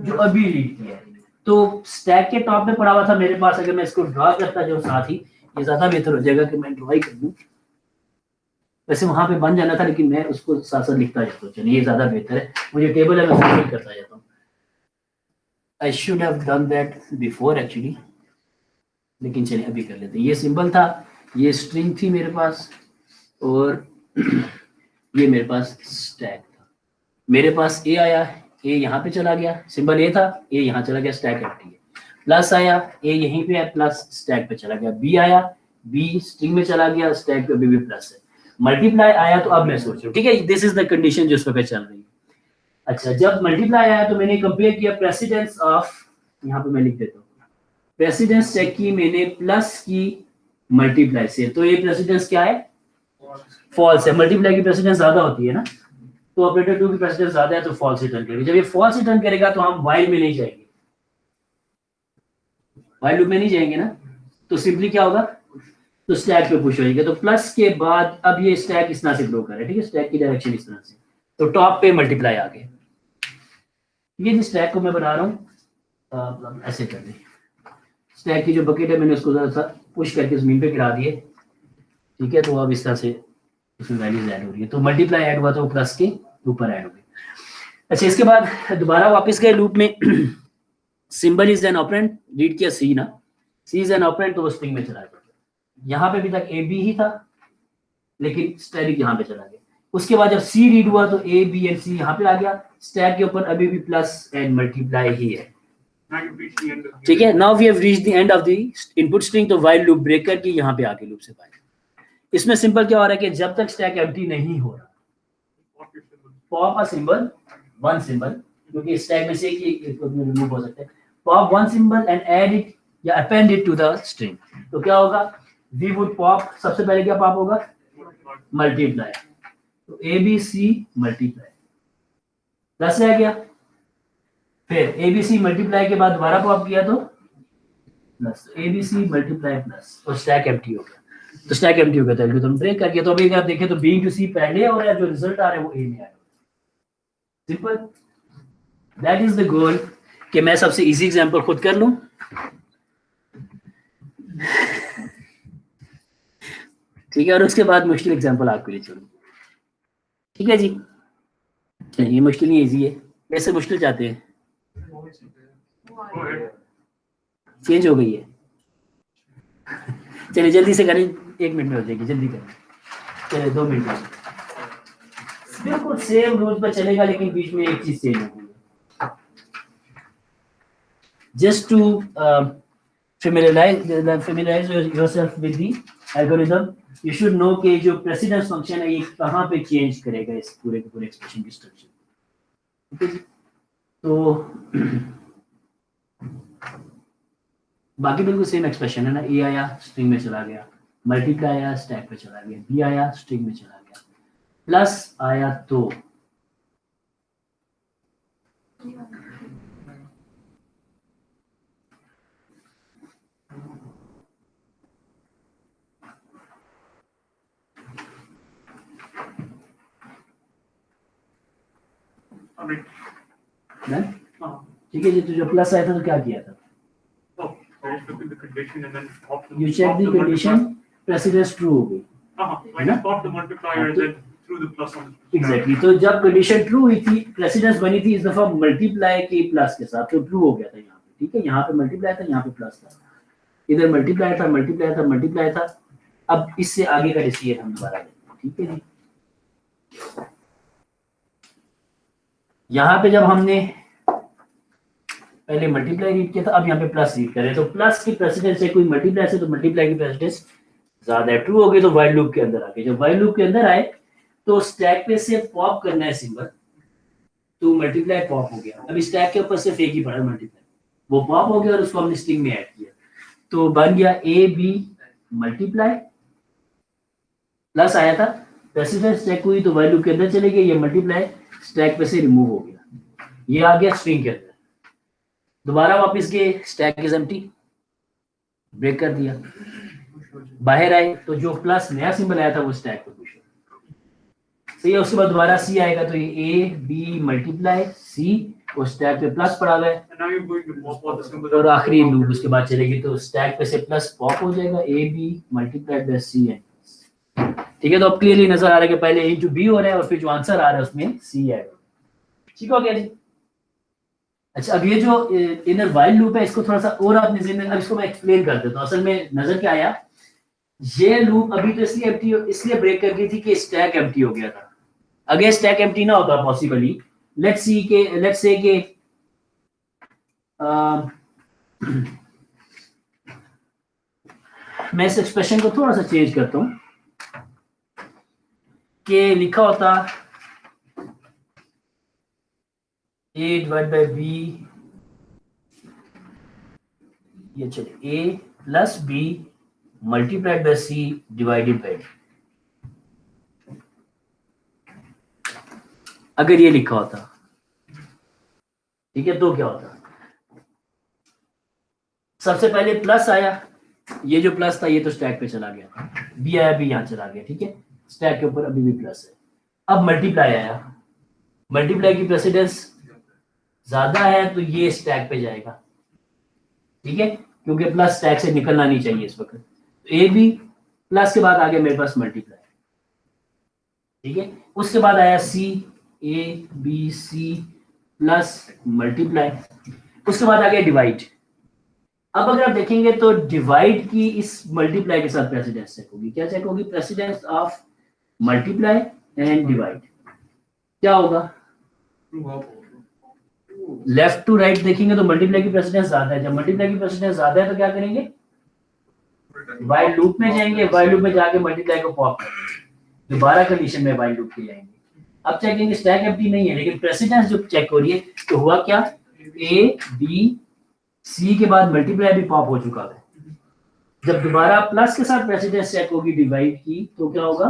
जो अभी रीड किया है, तो स्टैक के टॉप में पड़ा हुआ था मेरे पास, अगर मैं इसको ड्रॉ करता जो साथ ही, ये ज्यादा बेहतर हो जाएगा कि मैं ड्रॉ कर दूं, वैसे वहां पे बन जाना था लेकिन मैं उसको साथ साथ लिखता जाता हूँ, चलिए ये ज्यादा बेहतर है, मुझे टेबल है मैं फिल करता जाता हूँ, I should have done that before actually, लेकिन चलिए अभी कर लेते हैं। ये सिंबल था, ये स्ट्रिंग थी मेरे पास, और ये मेरे पास स्टैक था, मेरे पास ए आया, ए यहाँ पे चला गया, सिंबल ए था, ए यहाँ चला गया, स्टैक एम्प्टी है, प्लस आया, ए यहीं पे है, प्लस स्टैक पे चला गया, बी आया, बी स्ट्रिंग में चला गया, स्टैक पे अभी भी प्लस है, मल्टीप्लाई आया, तो अब मैं सोच रहा हूँ, ठीक है, दिस इज द कंडीशन जो इस वक्त चल रही है। अच्छा, जब मल्टीप्लाई आया तो मैंने कंपेयर किया प्रेसिडेंस ऑफ, यहाँ पे मैं लिख देता हूँ, प्रेसिडेंस चेक की मैंने प्लस की मल्टीप्लाई से, तो ये प्रेसिडेंस क्या है, फॉल्स है, मल्टीप्लाई की प्रेसिडेंस ज्यादा होती है ना, तो ऑपरेटर 2 की प्रेसिडेंस ज्यादा है तो फॉल्स रिटर्न करेगा, जब ये फॉल्स रिटर्न करेगा तो हम व्हाइल में नहीं जाएंगे, व्हाइल लूप में नहीं जाएंगे ना, तो सिंपली क्या होगा, तो स्टैक पे पुश होएगा, तो प्लस के बाद अब ये स्टैक इस तरह से ग्रो कर रहा है, ठीक है, स्टैक की डायरेक्शन इस तरह से, तो टॉप पे मल्टीप्लाई आ गए, ये जिस स्टैक को मैं बना रहा हूँ ऐसे कर दें, स्टैक की जो बकेट है मैंने उसको जरा सा पुश करके जमीन पे गिरा दिए, ठीक है, तो अब इस तरह से इसमें वैल्यूज ऐड हो रही है, तो मल्टीप्लाई ऐड हुआ तो प्लस के ऊपर ऐड हो गई। अच्छा, इसके बाद दोबारा वापस गए लूप में, symbol is an operand, read किया सी ना, सी इज एन ऑपरेंड, तो वो स्ट्रिंग में चला गया, यहाँ पे अभी तक ए बी ही था लेकिन स्टैक यहाँ पे चला गया, उसके बाद जब सी रीड हुआ तो ए बी एंड सी यहाँ पे आ गया, स्टैक के ऊपर अभी भी प्लस एंड मल्टीप्लाई ही है, ठीक है। Now we have reached the end of the input string, तो व्हाइल लूप ब्रेक करके यहाँ पे आके लूप से बाहर, इसमें सिंपल क्या हो रहा है कि जब तक स्टैक एम्प्टी नहीं हो रहा, pop a symbol, one symbol, क्योंकि स्टैक में से एक रिमूव हो सकता है, pop one symbol and add it या append it to the string, तो क्या होगा, वी वुड पॉप, सबसे पहले क्या पॉप होगा, मल्टीप्लाई, तो A B C multiply, plus रह गया, फिर ए बी सी मल्टीप्लाई के बाद दोबारा पॉप किया तो plus, A B C multiply plus, और स्टैक एम्प्टी हो गया, तो स्टैक एम्प्टी हो गया तो एल्गोरिथम ब्रेक कर गया, तो अभी अगर आप देखें तो बी टू सी पहले हो रहा है, जो रिजल्ट आ रहा है वो ए में आ रहा है, simple, that is the goal, कि मैं सबसे इजी एग्जांपल खुद कर लूं, ठीक है, और उसके बाद मुश्किल एग्जांपल आपके लिए छोड़ूं, ठीक है जी, चलिए मुश्किल नहीं, इजी है, वैसे मुश्किल चाहते हैं, चेंज हो गई है, चलिए जल्दी से करें, 1 मिनट में हो जाएगी, जल्दी करें, चलिए 2 मिनट में, बिल्कुल सेम रूल पर चलेगा लेकिन बीच में एक चीज चेंज होगी, just to familiarize yourself with the algorithm, you should know कि जो प्रेसिडेंस फंक्शन है ये कहाँ पे चेंज करेगा इस पूरे के पूरे एक्सप्रेशन की स्ट्रक्चर, ठीक है, तो बाकी बिल्कुल सेम एक्सप्रेशन है ना, ए आया स्ट्रिंग में चला गया, मल्टीप्लाई आया स्टैक पे चला गया, बी आया स्ट्रिंग में चला गया, प्लस आया तो Alright. Done? Uh, ठीक है जी, तो जो प्लस आया था तो क्या किया था? oh, I just looked at the condition and then popped the, You check popped the the multiplier. condition, precedence true हो गई. I just popped the multiplier and then threw the plus on the Exactly. तो जब condition true हुई थी, precedence बनी थी इस दफा मल्टीप्लाई के प्लस के साथ, तो ट्रू हो गया था यहाँ पे. ठीक है, यहाँ पे मल्टीप्लाई था, यहाँ पे प्लस था, इधर मल्टीप्लाई था, मल्टीप्लाई था, मल्टीप्लाई था. अब इससे आगे का डिसीजन हम दोबारा लेते हैं. ठीक है जी, यहाँ पे जब हमने पहले मल्टीप्लाई रीड किया था, अब यहाँ पे प्लस रीड करें, तो प्लस की प्रेसिडेंस है कोई मल्टीप्लाई से, तो मल्टीप्लाई की प्रेसिडेंस ज्यादा है, ट्रू हो गई, तो व्हाइल लूप के अंदर आ गए. जब व्हाइल लूप के अंदर आए तो स्टैक पे से पॉप करना है सिंबल, तो मल्टीप्लाई पॉप हो गया. अभी स्टैक के ऊपर सिर्फ एक ही पड़ा मल्टीप्लाई, वो पॉप हो गया और उसको हमने स्ट्रिंग में ऐड किया, तो बन गया ए बी मल्टीप्लाई, प्लस आया था, प्रेसिडेंस चेक हुई तो वैल्यू के अंदर चले गए, ये मल्टीप्लाई स्टैक पे से रिमूव हो गया, ये आ गया स्ट्रिंग के अंदर. दोबारा वापस गए, स्टैक इज एम्प्टी, ब्रेक कर दिया, बाहर आए तो जो प्लस नया सिंबल आया था वो स्टैक पे पुश हो. सही है, उसके बाद दोबारा सी आएगा, तो ये ए बी मल्टीप्लाई सी, वो स्टैक पे प्लस पड़ा हुआ है, and now you're going to pop all the symbols. और आखिरी लूप उसके बाद चलेगी, तो स्टैक पे से प्लस पॉप हो जाएगा, ए बी मल्टीप्लाई बाय सी है. ठीक है, तो अब क्लियरली नजर आ रहा है कि पहले ए टू बी हो रहा है और फिर जो आंसर आ रहा है उसमें सी आएगा. ठीक हो गया जी. अच्छा, अब ये जो इनर व्हाइल लूप है, इसको थोड़ा सा और अपने ज़हन में, अब इसको मैं एक्सप्लेन कर देता हूँ. असल में नजर क्या आया, ये लूप अभी तो इसलिए एम्प्टी, इसलिए ब्रेक कर दी थी कि स्टैक एम्प्टी हो गया था. अगर स्टैक एम्प्टी ना होता पॉसिबली, लेट्स से के मैं इस एक्सप्रेशन को थोड़ा सा चेंज करता हूँ कि लिखा होता a डिवाइड बाय b, ये चले a plus b multiplied by c divided by d. अगर ये लिखा होता, ठीक है, तो क्या होता, सबसे पहले प्लस आया, ये जो प्लस था ये तो स्टैक पे चला गया, बी आया, बी यहाँ चला गया. ठीक है, स्टैक के ऊपर अभी भी प्लस है. अब मल्टीप्लाई आया, मल्टीप्लाई की प्रेसिडेंस ज्यादा है तो ये स्टैक पे जाएगा. ठीक है, क्योंकि प्लस स्टैक से निकलना नहीं चाहिए इस वक्त. ए बी प्लस के बाद आ गया मेरे पास मल्टीप्लाई. ठीक है, उसके बाद आया C, A B C plus multiply, उसके बाद आ गया डिवाइड. अब अगर आप देखेंगे तो डिवाइड की इस मल्टीप्लाई के साथ प्रेसिडेंस चेक होगी. क्या चेक होगी? Precedence of multiply and divide. क्या होगा? लेफ्ट टू राइट देखेंगे तो मल्टीप्लाई की प्रेसिडेंस ज्यादा है. जब मल्टीप्लाई की प्रेसिडेंस ज्यादा है तो क्या करेंगे? व्हाइल लूप में जाएंगे, व्हाइल लूप में जाके मल्टीप्लाई को पॉप करेंगे, दोबारा कंडीशन में व्हाइल लूप पे जाएंगे. अब चेकिंग स्टैक एम्प्टी नहीं है, लेकिन प्रेसिडेंस जो चेक हो रही है, तो हुआ क्या, ए बी सी के बाद मल्टीप्लाई भी पॉप हो चुका है. जब दोबारा प्लस के साथ प्रेसिडेंस चेक होगी डिवाइड की, तो क्या होगा?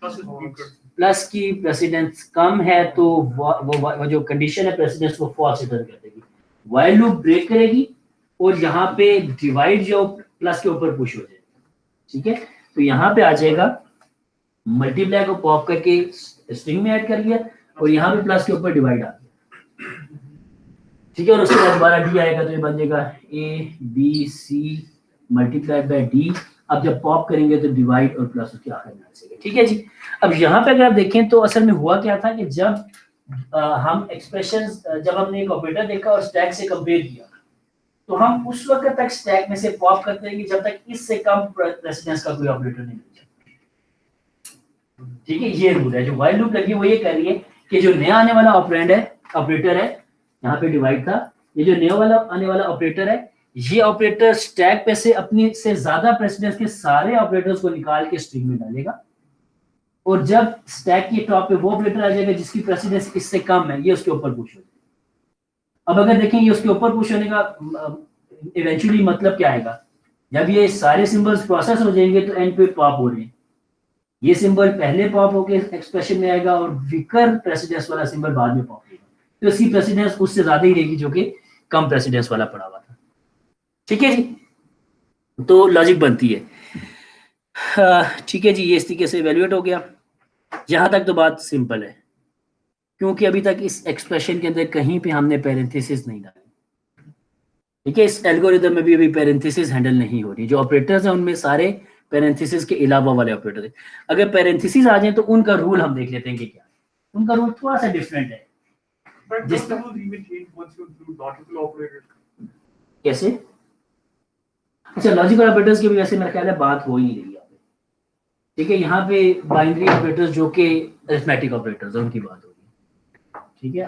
प्लस की प्रेसिडेंस कम है तो वो जो कंडीशन है प्रेसिडेंस को फॉल्स रिटर्न कर देगी. व्हाइल लूप ब्रेक करेगी और यहाँ पे डिवाइड जो प्लस के ऊपर पुश हो जाएगा. ठीक है, तो यहाँ पे आ जाएगा मल्टीप्लाई को पॉप करके स्ट्रिंग में ऐड कर लिया और यहाँ पे प्लस के ऊपर डिवाइड आ गया. ठीक है, और उसके बाद दोबारा डी आएगा तो ये बन जाएगा A B C multiplied by D. अब जब पॉप करेंगे तो डिवाइड और प्लस उसके आखिर में आ जाएगा. ठीक है जी. अब यहाँ पे अगर आप देखें तो असल में हुआ क्या था कि जब हम एक्सप्रेशंस, जब हमने एक ऑपरेटर देखा और स्टैक से कंपेयर किया, तो हम उस वक्त तक स्टैक में से पॉप करते हैं जब तक इससे कम प्रेसिडेंस का कोई ऑपरेटर नहीं मिल जाता. ठीक है, ये रूल है. जो व्हाइल लूप लगी वो ये कह रही है कि जो नया आने वाला ऑपरेंड है, ऑपरेटर है, यहाँ पे डिवाइड था, ये जो नया वाला आने वाला ऑपरेटर है, ये ऑपरेटर स्टैक पे से अपनी से ज्यादा प्रेसिडेंस के सारे ऑपरेटर्स को निकाल के स्ट्रिंग में डालेगा, और जब स्टैक के टॉप पे वो ऑपरेटर आ जाएगा जिसकी प्रेसिडेंस इससे कम है, ये उसके ऊपर पुश हो जाएगा. अब अगर देखें ये उसके ऊपर पुश होने का इवेंचुअली मतलब क्या आएगा, जब ये सारे सिंबल्स प्रोसेस हो जाएंगे तो एंड पे पॉप हो रहे हैं, ये सिंबल पहले पॉप होके एक्सप्रेशन में आएगा और वीकर प्रेसिडेंस वाला सिंबल बाद में पॉप होगा. तो इसकी प्रेसिडेंस उससे ज्यादा ही रहेगी जो कि कम प्रेसिडेंस वाला पड़ा हुआ था। ठीक है जी, तो लॉजिक बनती है। ठीक है जी, ये इस तरीके से इवेल्युएट हो गया। यहां तक तो बात सिंपल है, क्योंकि अभी तक इस एक्सप्रेशन के अंदर कहीं पे हमने पेरेंथेसिस नहीं डाली। ठीक है, इस एल्गोरिथम में भी अभी पेरेंथेसिस हैंडल नहीं हो रही। जो ऑपरेटर्स हैं उनमें सारे पेरेंथेसिस के अलावा वाले ऑपरेटर हैं। अगर पेरेंथेसिस आ जाए तो उनका रूल हम देख लेते हैं कि क्या है। उनका रूल थोड़ा सा डिफरेंट है। But Just- those rules even change once you include logical operators. कैसे? अच्छा, लॉजिकल ऑपरेटर्स की भी वैसे मेरा ख्याल है बात हो ही नहीं रही है। ठीक है, यहाँ पे बाइनरी ऑपरेटर्स जो कि अरिथमेटिक ऑपरेटर्स हैं उनकी बात हो रही है। ठीक है,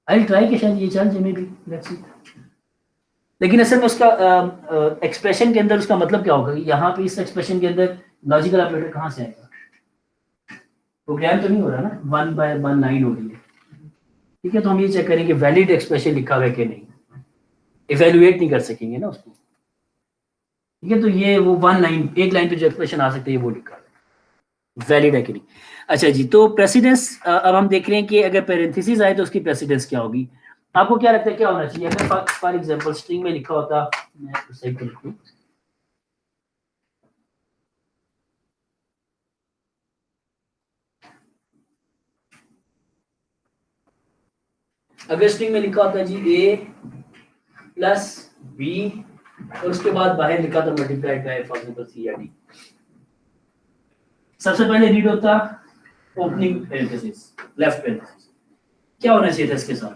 आई ट्राई के शायद ये चल जिन्हें भी, लेट्स सी। लेकिन असल में उसका एक्सप्रेशन के अंदर उसका मतलब क्या होगा? यहाँ पे इस एक्सप्रेशन के अंदर लॉजिकल ऑपरेटर कहाँ से आएगा? प्रोग्राम तो नहीं हो रहा ना, 1/1 लाइन हो रही है। ठीक है, तो हम ये चेक करेंगे वैलिड एक्सप्रेशन लिखा हुआ है कि नहीं, इवेल्युएट नहीं कर सकेंगे ना उसको। ठीक है, तो ये वो 1 लाइन, एक लाइन पे जो एक्सप्रेशन आ सकते हैं वो लिखा है, वैलिड है कि नहीं। अच्छा जी, तो प्रेसिडेंस अब हम देख रहे हैं कि अगर पेरेंथेसिस आए तो उसकी प्रेसिडेंस क्या होगी। आपको क्या लगता है क्या होना चाहिए? अगर फॉर एग्जांपल स्ट्रिंग में लिखा होता, मैं सही कर लिखूं, अगर स्ट्रिंग में लिखा होता जी a प्लस b और उसके बाद बाहर लिखा था multiplied by for example c या d, सबसे पहले रीड होता ओपनिंग पेरेंथेसिस, लेफ्ट पेरेंथेसिस। क्या होना चाहिए था इसके साथ?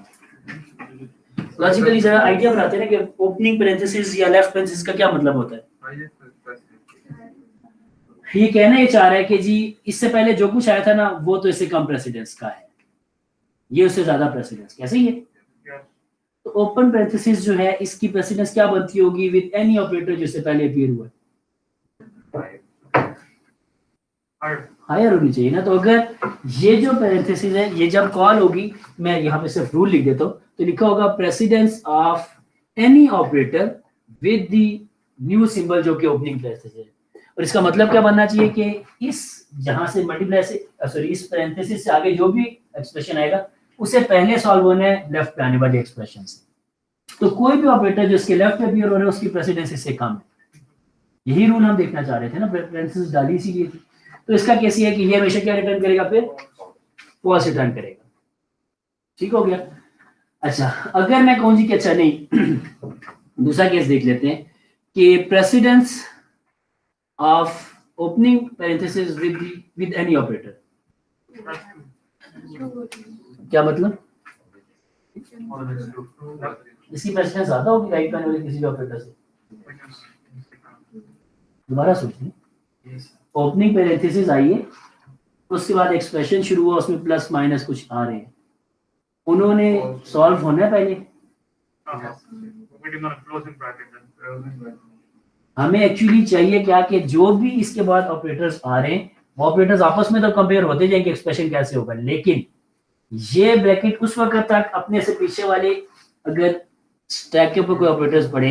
लॉजिकली जरा आइडिया बनाते हैं ना कि ओपनिंग पेरेंथेसिस या लेफ्ट पेरेंथेसिस का क्या मतलब होता है। ये कहना ये चाह रहा है कि जी इससे पहले जो कुछ आया था ना वो तो इससे कम प्रेसिडेंस का है, ये उससे ज्यादा प्रेसिडेंस कैसे ही है। Yes. तो ओपन पेरेंथेसिस जो है इसकी प्रेसिडेंस क्या बनती होगी विद एनी ऑपरेटर जिससे पहले अपीयर हुआ है? Higher. हायर होनी चाहिए ना। तो अगर ये जो पेरेंथेसिस है ये जब कॉल होगी, मैं यहाँ पे सिर्फ रूल लिख देता हूँ, तो लिखा होगा precedence of any operator with the new symbol जो कि ओपनिंग पेरेंथेसिस है। और इसका मतलब क्या बनना चाहिए कि इस जहां से मल्टीप्लाई से सॉरी इस पेरेंथेसिस से आगे जो भी एक्सप्रेशन आएगा उसे पहले सॉल्व होना है लेफ्ट पे आने वाले एक्सप्रेशन से। तो कोई भी ऑपरेटर जो इसके लेफ्ट पे अपीयर हो रहा है उसकी प्रेसिडेंस इससे कम है। यही रूल हम देखना चाह रहे थे ना, पेरेंथेसिस डाली इसीलिए थी। तो इसका केस ये है कि ये हमेशा क्या रिटर्न करेगा, फिर फॉल्स रिटर्न करेगा। ठीक हो गया। अच्छा, अगर मैं कहूं जी कि अच्छा नहीं दूसरा केस देख लेते हैं कि precedence of opening parenthesis with any operator, क्या मतलब? इसकी प्रेसिडेंस ज्यादा होगी राइट पैन वाले किसी भी ऑपरेटर से। दोबारा सोचिए, ओपनिंग पेरेंथेसिस आई है, उसके बाद एक्सप्रेशन शुरू हुआ, उसमें प्लस माइनस कुछ आ रहे हैं, उन्होंने सॉल्व होना है पहले। Waiting on a closing bracket then. हमें एक्चुअली चाहिए क्या कि जो भी इसके बाद ऑपरेटर्स आ रहे हैं वो ऑपरेटर्स आपस में तो कंपेयर होते जाएंगे एक्सप्रेशन कैसे होगा, लेकिन ये ब्रैकेट उस वक्त तक अपने से पीछे वाले अगर स्टैक के ऊपर कोई ऑपरेटर्स पड़े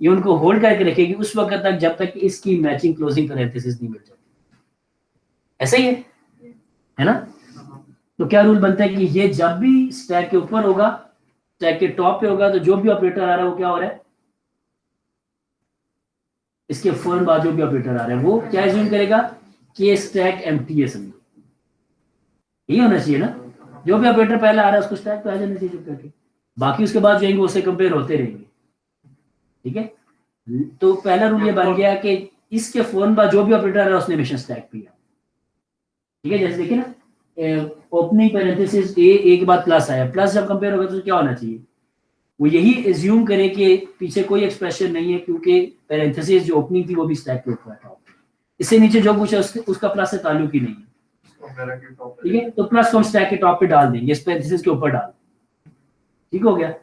ये उनको होल्ड करके रखेगी उस वक्त तक जब तक कि इसकी मैचिंग क्लोजिंग पैरेंथेसिस नहीं मिल जाती। ऐसा ही है ना? तो क्या रूल बनता है कि ये जब भी स्टैक के ऊपर होगा, स्टैक के टॉप पे होगा, तो जो भी ऑपरेटर आ रहा है वो क्या हो रहा है, इसके फौरन बाद जो भी ऑपरेटर आ रहा है वो क्या एज्यूम करेगा कि स्टैक एम्प्टी है, समझो यही होना चाहिए ना। जो भी ऑपरेटर पहले आ रहा है उसको स्टैक पे आ जाना चाहिए चुप करके, बाकी उसके बाद जाएंगे उससे कंपेयर होते रहेंगे। ठीक है, तो पहला रूल ये बन गया कि इसके फौरन बाद जो भी ऑपरेटर आ रहा है उसने हमेशा स्टैक पे। ठीक है, जैसे देखिए ना ओपनिंग पैरेंथेसिस ए के बाद प्लस आया, प्लस जब कंपेयर होगा तो क्या होना चाहिए, वो यही एज्यूम करे कि पीछे कोई एक्सप्रेशन नहीं है क्योंकि पैरेंथेसिस जो ओपनिंग थी वो भी स्टैक पे ऊपर था, इससे नीचे जो कुछ है उसका प्लस से ताल्लुक ही नहीं है। ठीक है, तो प्लस को हम स्टैक के टॉप पे डाल देंगे, इस पैरेंथेसिस के ऊपर डाल। ठीक हो गया।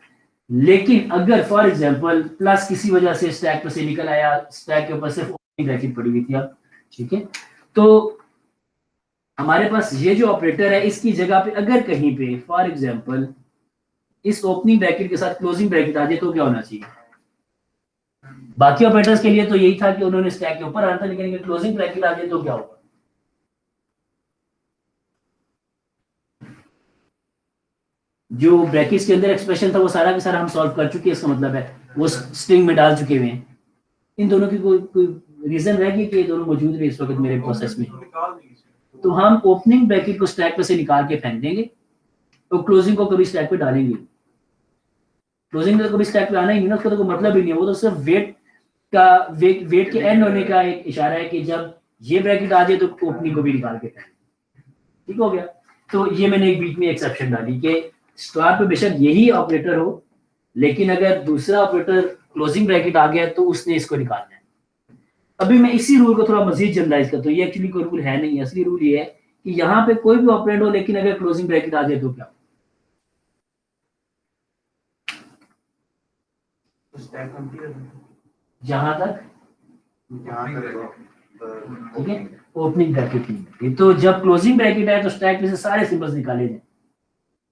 लेकिन अगर फॉर एग्जांपल प्लस किसी वजह से स्टैक पे से निकल आया, स्टैक के ऊपर सिर्फ ओपनिंग ब्रैकेट पड़ी हुई थी अब, ठीक है, तो हमारे पास ये जो ऑपरेटर है इसकी जगह पे अगर कहीं पे फॉर एग्जांपल इस ओपनिंग ब्रैकेट के साथ क्लोजिंग ब्रैकेट आ जाए तो क्या होना चाहिए? बाकी ऑपरेटर्स के लिए तो यही था कि उन्होंने स्टैक के ऊपर आना था, लेकिन अगर क्लोजिंग ब्रैकेट आ जाए तो क्या होगा? जो ब्रैकेट्स के अंदर एक्सप्रेशन था वो सारा का सारा हम सॉल्व कर चुके हैं, इसका मतलब है वो स्ट्रिंग में डाल चुके हुए हैं। इन दोनों की कोई रीजन रह गई कि ये दोनों मौजूद रहे इस वक्त मेरे प्रोसेस में, तो हम ओपनिंग ब्रैकेट को स्टैक पे से निकाल के फेंक देंगे और क्लोजिंग को कभी स्टैक पे डालेंगे। क्लोजिंग तो कभी स्टैक पे आना ही नहीं ना, उसका तो कोई मतलब ही नहीं है, वो तो सिर्फ वेट के एंड होने का एक इशारा है कि जब ये ब्रैकेट आ जाए तो ओपनिंग को भी निकाल के फेंक। ठीक हो गया। तो ये मैंने एक बीच में एक्सेप्शन डाली कि स्टार पे बेशक यही ऑपरेटर हो, लेकिन अगर दूसरा ऑपरेटर क्लोजिंग ब्रैकेट आ गया तो उसने इसको निकालना है। अभी मैं इसी रूल को थोड़ा मजीद जनरलाइज करता हूँ, ये एक्चुअली कोई रूल है नहीं, असली रूल ये है कि यहाँ पे कोई भी ऑपरेंड हो लेकिन अगर क्लोजिंग ब्रैकेट आ जाए तो क्या, जहां तक ठीक है ओपनिंग ब्रैकेट नहीं, तो जब क्लोजिंग ब्रैकेट है तो स्टैक में से सारे सिंबल्स निकाले जाए,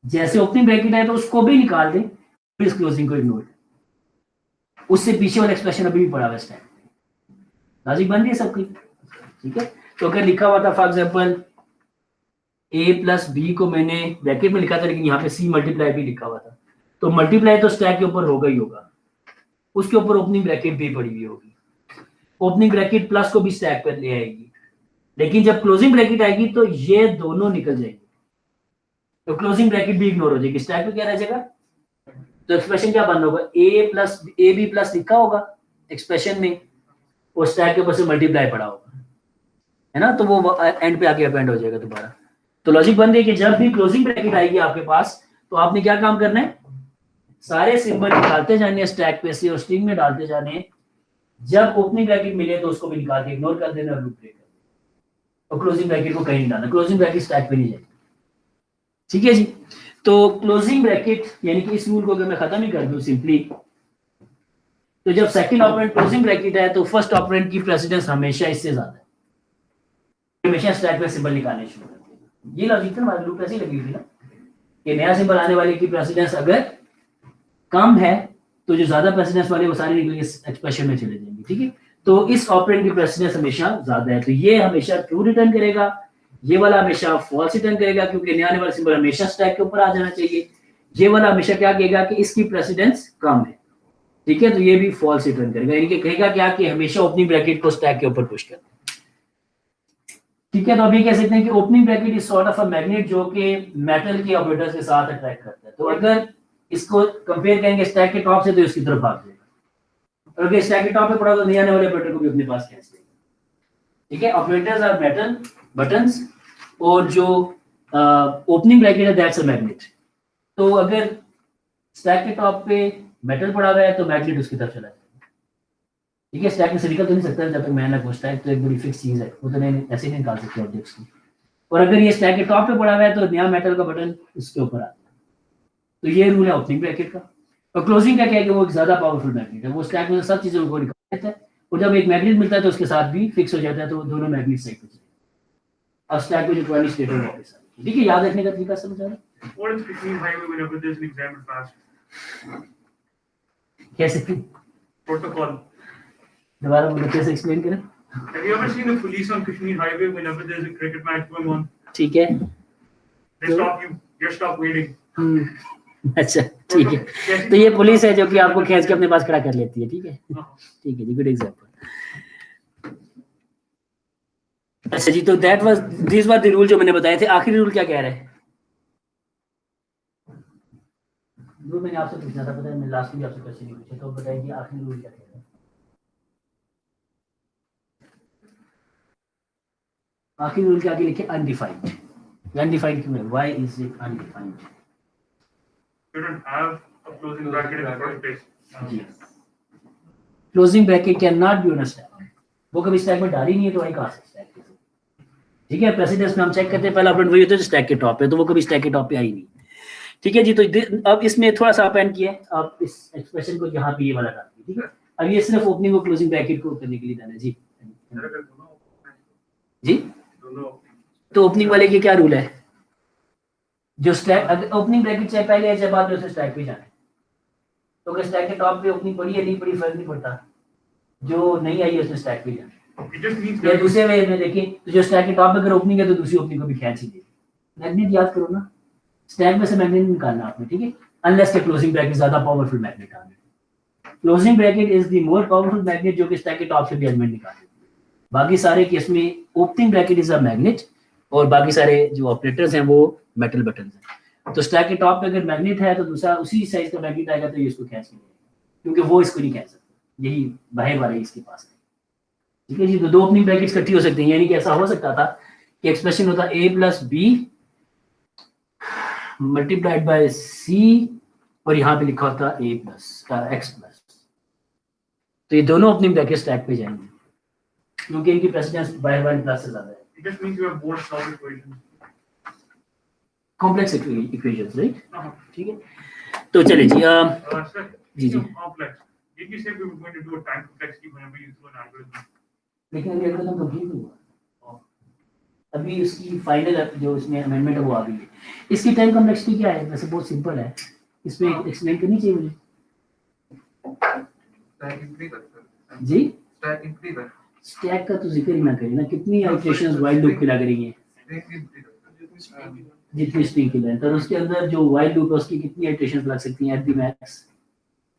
जैसे ओपनिंग ब्रैकेट है तो उसको भी निकाल दें, फिर इस क्लोजिंग को इग्नोर करें। उससे पीछे वाला एक्सप्रेशन अभी भी पड़ा हुआ है स्टैक, लॉजिक बन रही है सबकी। ठीक है, तो अगर लिखा हुआ था for example a plus B को मैंने ब्रैकेट में लिखा था लेकिन यहाँ पे c मल्टीप्लाई भी लिखा हुआ था, तो मल्टीप्लाई तो स्टैक के ऊपर होगा ही होगा, उसके ऊपर ओपनिंग ब्रैकेट भी पड़ी हुई होगी, ओपनिंग ब्रैकेट प्लस को भी स्टैक पर ले आएगी, लेकिन जब क्लोजिंग ब्रैकेट आएगी तो ये दोनों निकल जाएंगे, तो क्लोजिंग ब्रैकेट भी इग्नोर हो जाएगी, स्टैक पे क्या रह जाएगा, तो एक्सप्रेशन क्या बन होगा ए बी प्लस लिखा होगा एक्सप्रेशन में और स्टैक के ऊपर से मल्टीप्लाई पड़ा होगा, है ना, तो वो एंड पे आके अपेंड हो जाएगा दोबारा। तो लॉजिक बन रही है कि जब भी क्लोजिंग ब्रैकेट आएगी आपके पास तो आपने क्या काम करना है, सारे सिंबल निकालते जाने स्टैक पे से और स्ट्रिंग में डालते जाने, जब ओपनिंग ब्रैकेट मिले तो उसको भी निकाल के इग्नोर कर देना और लूप ब्रेक कर देना, और क्लोजिंग ब्रैकेट को कहीं नहीं डालना, क्लोजिंग ब्रैकेट स्टैक पे नहीं जाएगी। ठीक है जी, तो क्लोजिंग ब्रैकेट यानी कि इस रूल को अगर मैं खत्म ही कर दूं सिंपली, तो जब सेकंड ऑपरेंड क्लोजिंग ब्रैकेट है तो फर्स्ट ऑपरेंड की प्रेसिडेंस हमेशा इससे ज्यादा है, हमेशा स्टैक पे सिंबल निकालने शुरू कर देगा। ये लॉजिक था, हमारी लूप ऐसी लगी थी ना कि नया सिंबल आने वाले की प्रेसिडेंस अगर कम है तो जो ज्यादा प्रेसिडेंस वाले वो सारे निकल के एक्सप्रेशन में चले जाएंगे। ठीक है, तो इस ऑपरेंड की प्रेसिडेंस हमेशा ज्यादा है, तो ये हमेशा ट्रू रिटर्न करेगा, ये वाला हमेशा फॉल्स रिटर्न करेगा क्योंकि नया आने वाला सिंबल हमेशा स्टैक के ऊपर आ जाना चाहिए, ये वाला हमेशा क्या कहेगा कि इसकी प्रेसिडेंस कम है। ठीक है, तो ये भी फॉल्स रिटर्न करेगा, यानी कि कहेगा क्या कि हमेशा ओपनिंग ब्रैकेट को स्टैक के ऊपर पुश करना। ठीक है, तो अभी कह सकते हैं कि opening bracket is sort of a magnet जो कि मेटल के ऑपरेटर्स के साथ अट्रैक्ट करता है, तो अगर इसको कंपेयर करेंगे स्टैक के टॉप से तो इसकी तरफ भाग जाएगा, और अगर स्टैक के टॉप पे पड़ा तो नए आने वाले ऑपरेटर को भी अपने पास खींच लेगा। ठीक है, ऑपरेटर्स आर मेटल बटन्स और जो ओपनिंग ब्रैकेट है दैट्स अ मैग्नेट, तो अगर स्टैक के टॉप पे मेटल पड़ा हुआ है तो मैग्नेट उसकी तरफ चला जाएगा। ठीक है, स्टैक में से निकल तो नहीं सकता जब तक मैं ना पूछता है, तो एक बड़ी फिक्स चीज है, वो तो नहीं ऐसे नहीं निकाल सकते ऑब्जेक्ट्स को, और अगर ये स्टैक के टॉप पे पड़ा हुआ है तो नया मेटल का बटन उसके ऊपर आता है, तो ये रूल है ओपनिंग ब्रैकेट का। और क्लोजिंग का क्या है कि वो एक ज्यादा पावरफुल मैग्नेट है, वो स्टैक में सब चीजों को निकाल देता है, और जब एक मैग्नेट मिलता है तो उसके साथ भी फिक्स हो जाता है, तो दोनों मैग्नेट सही हो जाते हैं और स्टैक में जो पुरानी स्टेट है वापस आ जाती है। ठीक है, याद रखने का तरीका समझ आ रहा है? What is Kashmir Highway whenever there's an exam in class? कैसे Protocol. दोबारा बोलो, कैसे एक्सप्लेन करें? Have you ever seen the police on Kashmir Highway whenever there's a cricket match going on? ठीक है, They stop you. You're stopped waiting. अच्छा ठीक है, तो ये पुलिस है जो कि आपको खींच के अपने पास खड़ा कर लेती है। ठीक है, ठीक है जी, गुड एग्जांपल। अच्छा जी, तो that was this was the rule जो मैंने बताए थे। आखिरी रूल क्या कह रहा है? रूल मैंने आपसे पूछना था, पता है मैं लास्ट में आपसे क्वेश्चन नहीं पूछा, तो बताइए आखिरी रूल क्या कह रहा है? आखिरी रूल के आगे लिखे अनडिफाइंड। अनडिफाइंड क्यों है? Why is it undefined? You don't have a closing bracket in the first place. Closing bracket can not be on a stack, वो कभी स्टैक में डाली नहीं है तो वही कहां से स्टैक है? ठीक है, प्रेसिडेंस में हम चेक करते हैं, पहला ऑपरेंड वही होता है जो स्टैक के टॉप पे, तो वो कभी स्टैक के टॉप पे आई नहीं। ठीक है जी, तो अब इसमें थोड़ा सा अपेंड किया है, अब इस एक्सप्रेशन को यहाँ पे ये वाला डाल दिया। ठीक है, अब ये सिर्फ ओपनिंग और क्लोजिंग ब्रैकेट को करने के लिए डाला जी। जी, तो ओपनिंग वाले के क्या रूल है? जो स्टैक अगर ओपनिंग ब्रैकेट चाहे पहले है चाहे बाद में उसे स्टैक पे जाना है, तो अगर स्टैक के टॉप पे ओपनिंग पड़ी है नहीं पड़ी फर्क नहीं पड़ता, जो नहीं आई है उसमें स्टैक पे जाना। या दूसरे वे में देखिए, तो जो स्टैक के टॉप पे अगर ओपनिंग है तो दूसरी ओपनिंग को भी खींच ही देगी। मैग्नेट याद करो ना, स्टैक में से मैग्नेट निकालना आपने, ठीक है, अनलेस के क्लोजिंग ब्रैकेट ज्यादा पावरफुल मैग्नेट आ गए। Closing bracket is the more powerful magnet जो कि स्टैक के टॉप से भी एलिमेंट निकाले। बाकी सारे केस में opening bracket is a magnet और बाकी सारे जो ऑपरेटर्स हैं वो मेटल बटन हैं। तो स्टैक के टॉप पे अगर मैग्नेट है तो दूसरा उसी साइज का मैग्नेट आएगा तो ये इसको खींच लेगा, क्योंकि वो इसको नहीं खींच सकता, यही बाहर वाले इसके पास है। ठीक है जी, तो दो ओपनिंग ब्रैकेट्स इकट्ठी हो सकती हैं, यानी कि ऐसा हो सकता था कि एक्सप्रेशन होता a plus B multiplied by C और यहाँ पे लिखा होता a प्लस एक्स प्लस। तो ये दोनों ओपनिंग ब्रैकेट स्टैक पे जाएंगे क्योंकि इनकी प्रेसिडेंस बाय 1 प्लस से ज्यादा है। It just means you have both solved equations. Complex equations, right? Uh-huh. ठीक है, तो चलिए जी Sir, ji ji, complex. Did you say we were going to do a time complexity whenever you do an algorithm? लेकिन अभी algorithm complete नहीं हुआ, अभी उसकी फाइनल जो उसमें अमेंडमेंट है वो आ गई है। इसकी टाइम कॉम्प्लेक्सिटी क्या है? वैसे बहुत सिंपल है, इसमें एक्सप्लेन करनी चाहिए मुझे स्टैक इंक्रीज है जी। स्टैक इंक्रीज है स्टैक का तो जिक्र ही ना करें ना, कितनी इटरेशंस वाइल लूप की लग रही हैं, जितनी स्ट्रिंग की लेंथ, और उसके अंदर जो वाइल लूप है उसकी कितनी इटरेशंस लग सकती हैं एट द मैक्स?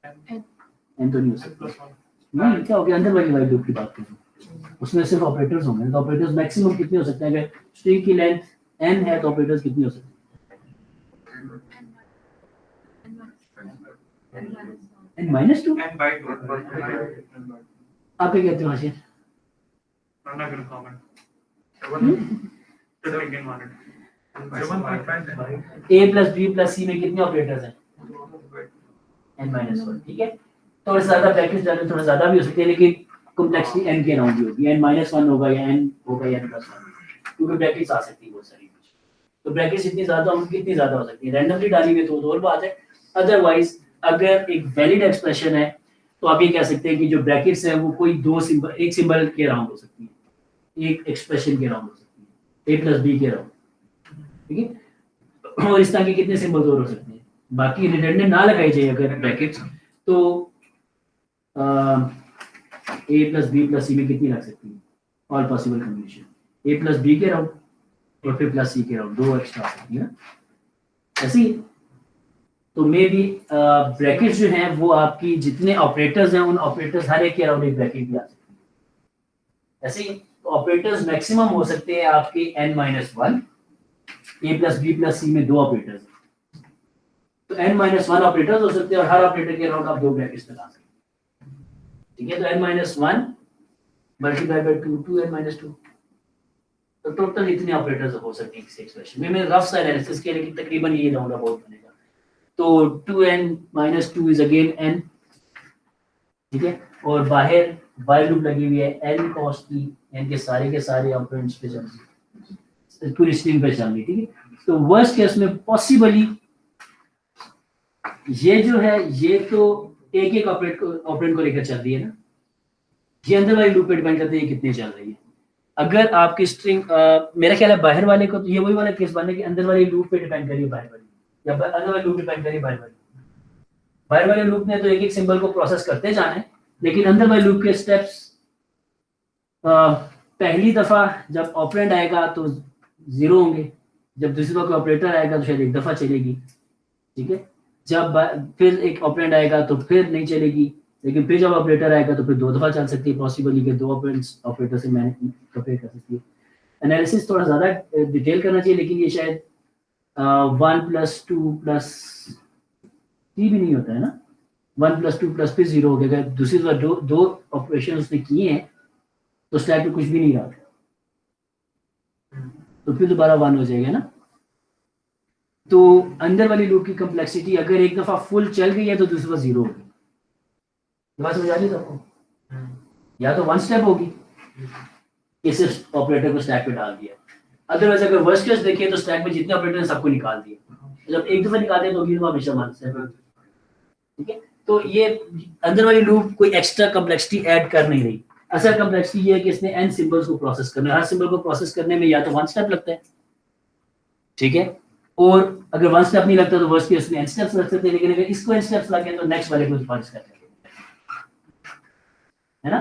एन तो नहीं हो सकता, नहीं क्या हो गया, अंदर वाली वाइल लूप की बात करें उसमें सिर्फ ऑपरेटर्स होंगे, तो ऑपरेटर्स मैक्सिमम कितने हो सकते हैं? अगर स्ट्रिंग की लेंथ n है तो ऑपरेटर्स कितने हो सकते हैं? n minus 2। And by 2. आप क्या कहते हो Hashir? I'm not going to comment. Just thinking on it. 7.5. a plus B plus C में कितने ऑपरेटर्स हैं? n माइनस 1, ठीक है। थोड़ा ज्यादा प्रैक्टिस डालें, थोड़ा ज्यादा भी हो सकती है, लेकिन कॉम्प्लेक्सिटी n के अराउंड होगी, n माइनस 1 होगा या n होगा या n प्लस 1, क्योंकि ब्रैकेट्स आ सकती है बहुत सारी। तो ब्रैकेट्स इतनी ज्यादा होंगी, कितनी ज्यादा हो सकती है, रैंडमली डाली हुई तो और बात है। अदरवाइज अगर एक वैलिड एक्सप्रेशन है तो आप ये कह सकते हैं कि जो ब्रैकेट्स है वो कोई दो सिंबल, एक सिंबल के अराउंड हो सकती है, एक एक्सप्रेशन के अराउंड हो सकती है, a प्लस बी के अराउंड, ठीक है। और इस तरह के कितने सिंबल्स और हो सकते हैं। बाकी रिडंडेंट ना लगाई जाए अगर ब्रैकेट्स, तो a plus B plus C में कितनी लग सकती है? All possible combination, a plus B के अराउंड और फिर प्लस सी के अराउंड, दो एक्स्ट्रा आ सकती है ना ऐसे ही। तो मे बी ब्रैकेट्स जो हैं वो आपकी जितने ऑपरेटर्स हैं उन ऑपरेटर्स हर एक के अराउंड एक ब्रैकेट भी आ सकती है ऐसे ही। ऑपरेटर्स मैक्सिमम हो सकते हैं आपके n minus 1, a plus B plus C में दो ऑपरेटर्स, तो n माइनस 1 ऑपरेटर्स हो सकते हैं और हर ऑपरेटर के अराउंड आप दो ब्रैकेट्स लगा सकते हैं, ठीक है। तो n minus 1 multiply by 2, 2n minus 2, तो टोटल इतने ऑपरेटर्स हो सकते हैं किसी एक्सप्रेशन में। मैं रफ सा एनालिसिस किया लेकिन तकरीबन ये राउंड अबाउट बनेगा। तो 2n minus 2 is again n, ठीक है, और बाहर वाइल लूप लगी हुई है n cos t, n के सारे ऑपरेंड्स पे चल रही, पूरी स्ट्रिंग पे चल रही, ठीक है। तो वर्स्ट केस में पॉसिबली ये जो है ये तो एक एक ऑपरेंड को लेकर चल रही है ना, ये अंदर वाली लूप पे डिपेंड करती है कितनी चल रही है। अगर आपकी स्ट्रिंग मेरा ख्याल है बाहर वाले को, तो ये वही वाला केस बना कि अंदर वाली लूप पे डिपेंड करिए बाहर वाली, या अंदर वाली लूप डिपेंड करिए बाहर वाले लूप ने तो एक एक सिंबल को प्रोसेस करते जाना है, लेकिन अंदर वाले लूप के स्टेप्स पहली दफा जब ऑपरेंड आएगा तो 0 होंगे, जब दूसरी बार कोई ऑपरेटर आएगा तो शायद एक दफा चलेगी, ठीक है। जब फिर एक ऑपरेंड आएगा तो फिर नहीं चलेगी, लेकिन फिर जब ऑपरेटर आएगा तो फिर 2 दफा चल सकती है, पॉसिबली कि 2 ऑपरेटर से मैंने कंपेयर कर सकती है। एनालिसिस थोड़ा ज़्यादा डिटेल करना चाहिए, लेकिन ये शायद 1 प्लस 2 प्लस 3 भी नहीं होता है ना, 1 प्लस 2 प्लस फिर 0 हो गया। दूसरी बार दो ऑपरेशन उसने किए हैं तो स्लैब पे कुछ भी नहीं रहा, तो फिर दोबारा 1 हो जाएगा ना। तो अंदर वाली लूप की कम्प्लेक्सिटी अगर एक दफा फुल चल गई है तो दूसरी बार 0 होगी। बात समझ आ रही है आपको? या तो 1 स्टेप होगी कि सिर्फ ऑपरेटर को स्टैक पे डाल दिया, अदरवाइज अगर वर्स्ट केस देखिए तो स्टैक में जितने ऑपरेटर हैं सबको निकाल दिया, जब एक दफा निकालते हैं तो अगली दफा हमेशा 1 स्टेप, ठीक है। तो ये अंदर वाली लूप कोई एक्स्ट्रा कम्प्लेक्सिटी ऐड कर नहीं रही। असल कम्प्लेक्सिटी ये है कि इसने n सिंबल्स को प्रोसेस करना है, हर सिंबल को प्रोसेस करने में या तो 1 स्टेप लगता है, ठीक है, और अगर 1 स्टेप नहीं लगता तो वर्स्ट केस में n स्टेप्स लग सकते हैं, लेकिन अगर इसको n स्टेप्स लगे तो नेक्स्ट वाले को 5 स्टेप है ना।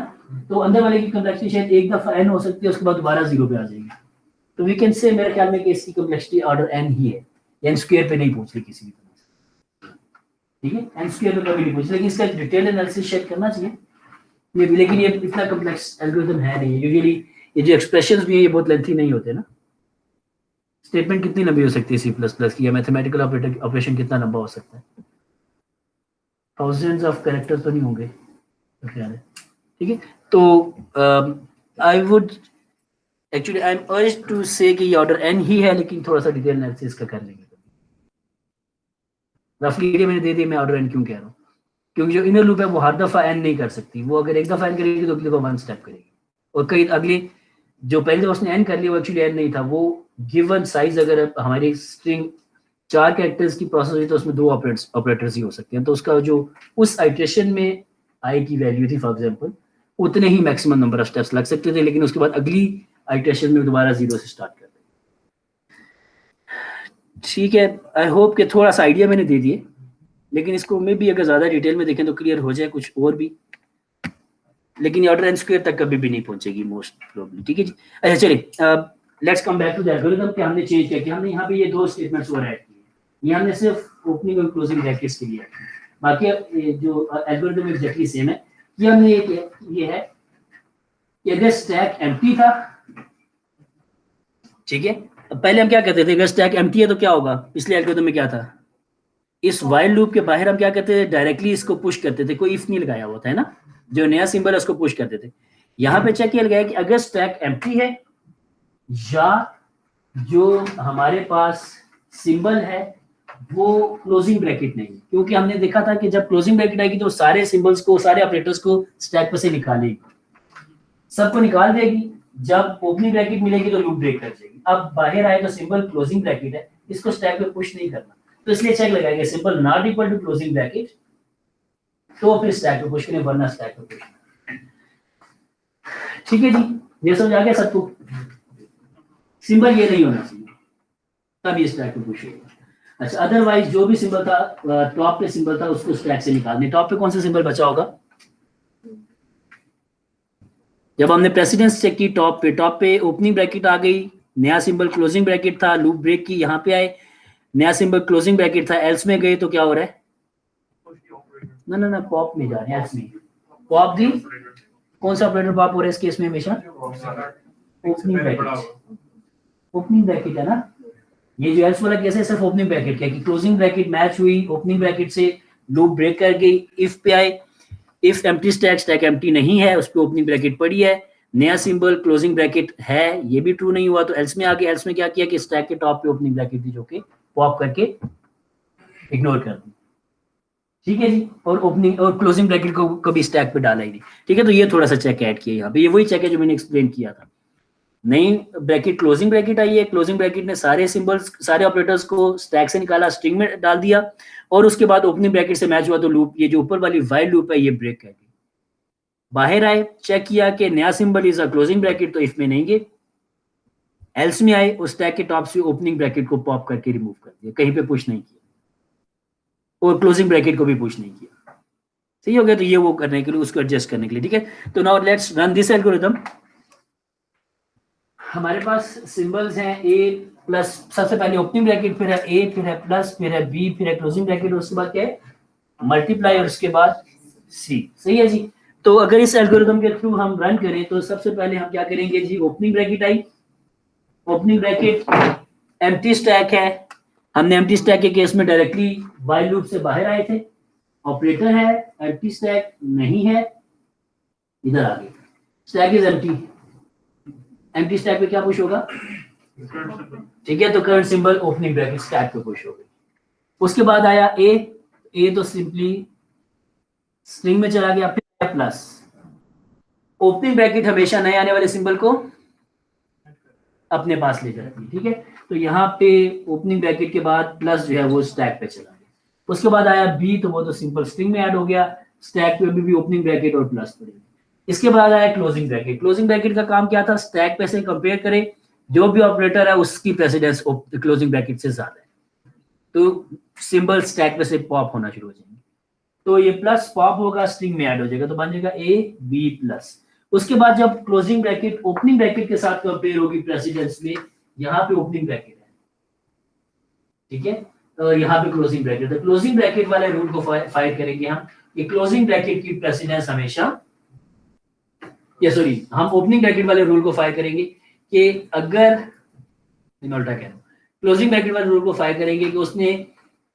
तो अंदर वाले की कम्प्लेक्सिटी शायद एक दफा n हो सकती है, उसके बाद दोबारा 0 पे आ जाएगी। तो वी कैन से मेरे ख्याल में कि इसकी कम्प्लेक्सिटी ऑर्डर n ही है, एन स्क्वायर पे नहीं पहुंच रही किसी भी तरह से, ठीक है, एन स्क्वायर पे कभी नहीं पहुंच, लेकिन इसका डिटेल एनालिसिस शेयर करना चाहिए ये भी, लेकिन ये इतना कॉम्प्लेक्स एल्गोरिथम है नहीं। यूजुअली ये जो एक्सप्रेशंस भी है ये बहुत लेंथी नहीं होते ना। स्टेटमेंट कितनी लंबी हो सकती है सी प्लस प्लस की, या मैथमेटिकल ऑपरेशन कितना लंबा हो सकता है, थाउजेंड्स ऑफ कैरेक्टर्स तो नहीं होंगे ख्याल है, ठीक है। तो I would actually I am urged to say कि ये ऑर्डर एन ही है, लेकिन थोड़ा सा डिटेल एनालिसिस का कर लेंगे। रफली आइडिया मैंने दे दी, मैं ऑर्डर एन क्यों कह रहा हूँ, क्योंकि जो इनर लूप है वो हर दफा एन नहीं कर सकती, वो अगर एक दफा एन करेगी तो अगली दफा वन स्टेप करेगी, और कई अगली जो पहले दफा उसने एन कर लिया वो एक्चुअली एन नहीं था, वो गिवन साइज अगर हमारी स्ट्रिंग 4 कैरेक्टर्स की प्रोसेस हुई तो उसमें 2 ऑपरेटर्स ही हो सकते हैं, तो उसका जो उस आइट्रेशन में आई की वैल्यू थी फॉर एग्जांपल, उतने ही मैक्सिमम नंबर ऑफ स्टेप्स लग सकते थे, लेकिन उसके बाद अगली आइट्रेशन में दोबारा 0 से स्टार्ट कर दें। ठीक है, आई होप कि थोड़ा सा आइडिया मैंने दे दिए, लेकिन इसको मे भी अगर ज़्यादा डिटेल में देखें तो क्लियर हो जाए कुछ और भी, लेकिन ऑर्डर एन स्क्वायर तक कभी भी नहीं पहुंचेगी मोस्ट प्रोबेबली, ठीक है जी। अच्छा चलिए, let's come back to the algorithm कि हमने चेंज किया कि हमने यहाँ पे ये 2 स्टेटमेंट्स और ऐड किए, ये हमने सिर्फ ओपनिंग और क्लोजिंग ब्रैकेट्स के लिए, बाकी जो एल्गोरिथम एग्जैक्टली सेम है। ये हमने ये है कि अगर स्टैक एम्प्टी था, ठीक है, पहले हम क्या कहते थे, अगर स्टैक एम्प्टी है तो क्या होगा, पिछले एल्गोरिथम में क्या था, इस वाइल लूप के बाहर हम क्या करते थे, डायरेक्टली इसको पुश करते थे, कोई इफ नहीं लगाया हुआ था, है ना, जो नया सिंबल है उसको पुश करते थे। यहाँ पे चेक किया गया कि अगर स्टैक एम्प्टी है या जो हमारे पास सिंबल है वो क्लोजिंग ब्रैकेट नहीं है, क्योंकि हमने देखा था कि जब क्लोजिंग ब्रैकेट आएगी तो सारे सिंबल्स को, सारे ऑपरेटर्स को स्टैक पर से निकालेगी, सबको निकाल देगी, जब ओपनिंग ब्रैकेट मिलेगी तो लूप ब्रेक कर देगी। अब बाहर आए तो सिंबल क्लोजिंग ब्रैकेट है, इसको स्टैक पे पुश नहीं करना, तो इसलिए चेक लगाएंगे symbol not equal to closing bracket तो फिर स्टैक पे पुश करें, वरना स्टैक पे पुश। ठीक है जी, ये समझ आ गया सबको, सिंबल ये नहीं होना चाहिए तब ये स्टैक पे पुश होगा। अच्छा, अदरवाइज जो भी सिंबल था, टॉप पे सिंबल था उसको स्टैक से निकाल दें। टॉप पे कौन सा सिंबल बचा होगा, जब हमने प्रेसिडेंस चेक की टॉप पे ओपनिंग ब्रैकेट आ गई, नया सिंबल क्लोजिंग ब्रैकेट था, लूप ब्रेक की, यहाँ पे आए नया सिंबल क्लोजिंग ब्रैकेट था, एल्स में गए तो क्या हो रहा है, ना पॉप में जा रहे हैं, एल्स में पॉप दी, कौन सा ऑपरेटर पॉप हो रहा है इस केस में, हमेशा ओपनिंग ब्रैकेट है ना, ये जो एल्स वाला केस है सिर्फ ओपनिंग ब्रैकेट का, कि क्लोजिंग ब्रैकेट मैच हुई ओपनिंग ब्रैकेट से, लूप ब्रेक कर गई, इफ पे आए, इफ एम्प्टी स्टैक एम्प्टी नहीं है, उस पे ओपनिंग ब्रैकेट पड़ी है, नया सिंबल क्लोजिंग ब्रैकेट है, ये भी ट्रू नहीं हुआ तो एल्स में आ गया। एल्स में क्या किया कि स्टैक के टॉप पे ओपनिंग ब्रैकेट थी जो कि पॉप करके इग्नोर कर दी, ठीक है जी, और ओपनिंग और क्लोजिंग ब्रैकेट को कभी स्टैक पे डाला ही नहीं, ठीक है। तो ये थोड़ा सा चेक ऐड किया यहाँ पे, ये वही चेक है जो मैंने एक्सप्लेन किया था, नई ब्रैकेट क्लोजिंग ब्रैकेट आई है, क्लोजिंग ब्रैकेट ने सारे सिंबल्स, सारे ऑपरेटर्स को स्टैक से निकाला, स्ट्रिंग में डाल दिया, और उसके बाद ओपनिंग ब्रैकेट से मैच हुआ तो लूप, ये जो ऊपर वाली वाइल लूप है ये ब्रेक कर गई। बाहर आए, चेक किया कि नया symbol is a closing bracket तो इफ में नहीं गए, एल्स में आए, उस स्टैक के टॉप से ओपनिंग ब्रैकेट को पॉप करके रिमूव कर दिया, कहीं पे पुश नहीं किया, और क्लोजिंग ब्रैकेट को भी पुश नहीं किया, सही हो गया। तो ये वो करने के लिए, उसको एडजस्ट करने के लिए, ठीक है। तो now let's run this algorithm. हमारे पास सिंबल्स हैं ए प्लस, सबसे पहले ओपनिंग ब्रैकेट, फिर है ए, फिर है प्लस, फिर है बी, फिर है क्लोजिंग ब्रैकेट, उसके बाद क्या है मल्टीप्लाई, और उसके बाद सी, सही है जी। तो अगर इस एल्गोरिथम के थ्रू हम रन करें तो सबसे पहले हम क्या करेंगे जी, ओपनिंग ब्रैकेट आई, ओपनिंग ब्रैकेट एम्प्टी स्टैक है, हमने एम्प्टी स्टैक के केस में डायरेक्टली व्हाइल लूप से बाहर आए थे, ऑपरेटर है, एम्प्टी स्टैक नहीं है, इधर आ गए, stack is empty, empty stack पे क्या पुश होगा, ठीक है, तो current symbol opening bracket stack पे पुश हो गई। उसके बाद आया ए तो सिंपली स्ट्रिंग में चला गया, फिर प्लस, ओपनिंग ब्रैकेट हमेशा नए आने वाले सिंबल को अपने पास ले जाती है, ठीक है। तो यहाँ पे ओपनिंग ब्रैकेट के बाद प्लस जो है वो स्टैक पे चला गया। उसके बाद आया बी, तो वो तो सिंपल स्ट्रिंग में ऐड हो गया, स्टैक पे भी ओपनिंग ब्रैकेट और प्लस पड़ेगी। इसके बाद आया क्लोजिंग ब्रैकेट, क्लोजिंग ब्रैकेट का काम क्या था, स्टैक पे से कंपेयर करें, जो भी ऑपरेटर है उसकी प्रेसिडेंस क्लोजिंग ब्रैकेट से ज्यादा है, तो सिंबल स्टैक पे से पॉप होना शुरू हो जाएंगे, तो ये प्लस पॉप होगा, स्ट्रिंग में ऐड हो जाएगा, तो बन जाएगा ए बी प्लस। उसके बाद जब क्लोजिंग ब्रैकेट ओपनिंग ब्रैकेट के साथ कंपेयर होगी प्रेसिडेंस में, यहाँ पे ओपनिंग ब्रैकेट है, ठीक है, और यहाँ पे क्लोजिंग ब्रैकेट, तो क्लोजिंग ब्रैकेट वाले रूल को फाइंड करेंगे हम, ये क्लोजिंग ब्रैकेट की प्रेसिडेंस हमेशा, या सॉरी हम ओपनिंग ब्रैकेट वाले रूल को फाइंड करेंगे कि अगर मैं उल्टा कह रहा हूँ, क्लोजिंग ब्रैकेट वाले रूल को फाइंड करेंगे कि उसने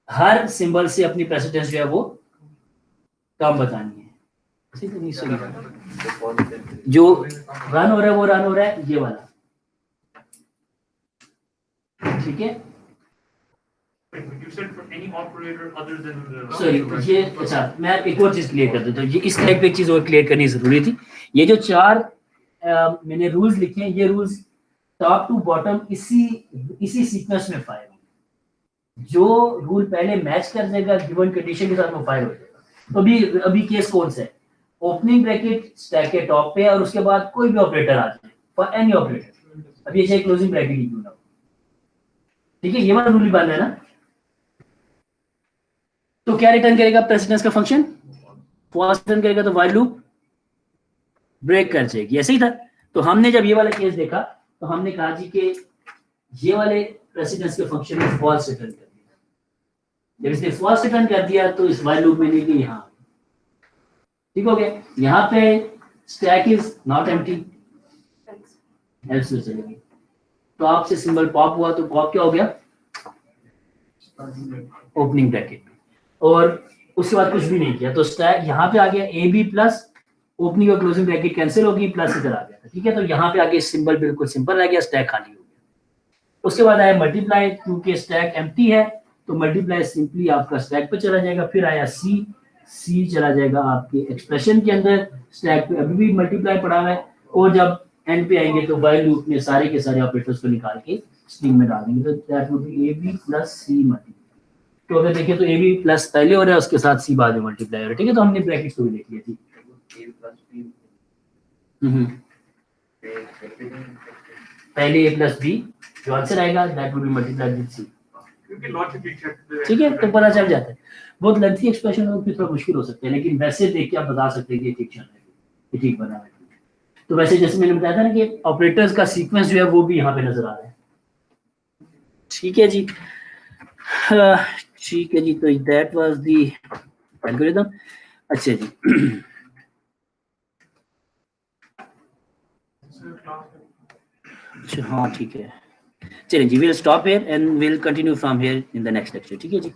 हर सिंबल से अपनी प्रेसिडेंस जो है वो कम बतानी है। जो रन हो रहा है वो रन हो रहा है, ये वाला, ठीक है। You said for any operator other than the sorry ये, अच्छा मैं एक और चीज क्लियर कर देता हूँ, ये इस टाइप पे एक चीज और क्लियर करनी जरूरी थी। ये जो चार मैंने रूल्स लिखे हैं, ये रूल्स टॉप टू बॉटम इसी सीक्वेंस में फायर होंगे। जो रूल पहले मैच कर देगा गिवन कंडीशन के साथ वो फायर हो जाएगा। तो अभी केस कौन सा है, ओपनिंग ब्रैकेट स्टैक के टॉप पे और उसके बाद कोई भी ऑपरेटर आ जाए, फॉर एनी ऑपरेटर, अब ये चाहे क्लोजिंग ब्रैकेट ही क्यों ना हो, ठीक है, ये वाला रूल ही बन है ना। तो क्या रिटर्न करेगा प्रेसिडेंस का फंक्शन, फॉल्स रिटर्न करेगा, तो व्हाइल लूप ब्रेक कर जाएगी, ऐसे ही था। तो हमने जब ये वाला केस देखा तो हमने कहा जी कि ये वाले प्रेसिडेंस के फंक्शन में फॉल्स रिटर्न कर दिया। जब इसने फॉल्स रिटर्न कर दिया तो इस व्हाइल लूप में नहीं कि यहाँ, ठीक हो गया। यहाँ पे stack is not empty, else में चलेगी। तो आपसे सिंबल पॉप हुआ तो पॉप क्या हो गया, ओपनिंग ब्रैकेट में, और उसके बाद कुछ भी नहीं किया तो स्टैक यहाँ पे आ गया ए बी प्लस ओपनिंग और क्लोजिंग ब्रैकेट कैंसिल होगी, प्लस इधर आ गया था, ठीक है। तो यहाँ पे आगे सिंबल बिल्कुल सिंपल रह गया, स्टैक खाली हो गया। उसके बाद आया मल्टीप्लाई, क्योंकि स्टैक एम्प्टी है तो मल्टीप्लाई सिंपली आपका स्टैक पे चला जाएगा। फिर आया सी चला जाएगा आपके एक्सप्रेशन के अंदर, स्टैक पे अभी भी मल्टीप्लाई पड़ा हुआ है, और जब एंड पे आएंगे तो व्हाइल लूप में सारे के सारे ऑपरेटर्स को निकाल के स्ट्रिंग में डाल देंगे। तो that would be A B plus C multiply. तो अगर देखें तो ए बी प्लस पहले हो रहा है, उसके साथ सी बाद में मल्टीप्लाई हो रहा है, ठीक है। तो हमने ब्रैकेट्स को भी देख लिया थी। पहले ए प्लस बी जो आंसर आएगा that would be multiplied with C, क्योंकि लॉजिकली चेक ठीक है, तो पता चल जाता है। बहुत लेंथी एक्सप्रेशन हो फिर थोड़ा मुश्किल हो सकता है, लेकिन वैसे देख के आप बता सकते हैं कि ठीक चल रहा है, ये ठीक बना है। तो वैसे जैसे मैंने बताया था ना कि ऑपरेटर्स का सीक्वेंस जो है वो भी यहाँ पे नजर आ रहा है, ठीक है जी। ठीक है जी, तो दैट वाज द एल्गोरिथम। अच्छा जी अच्छा हाँ ठीक है, चलिए जी, will stop here and will continue from here in the next lecture, ठीक है जी।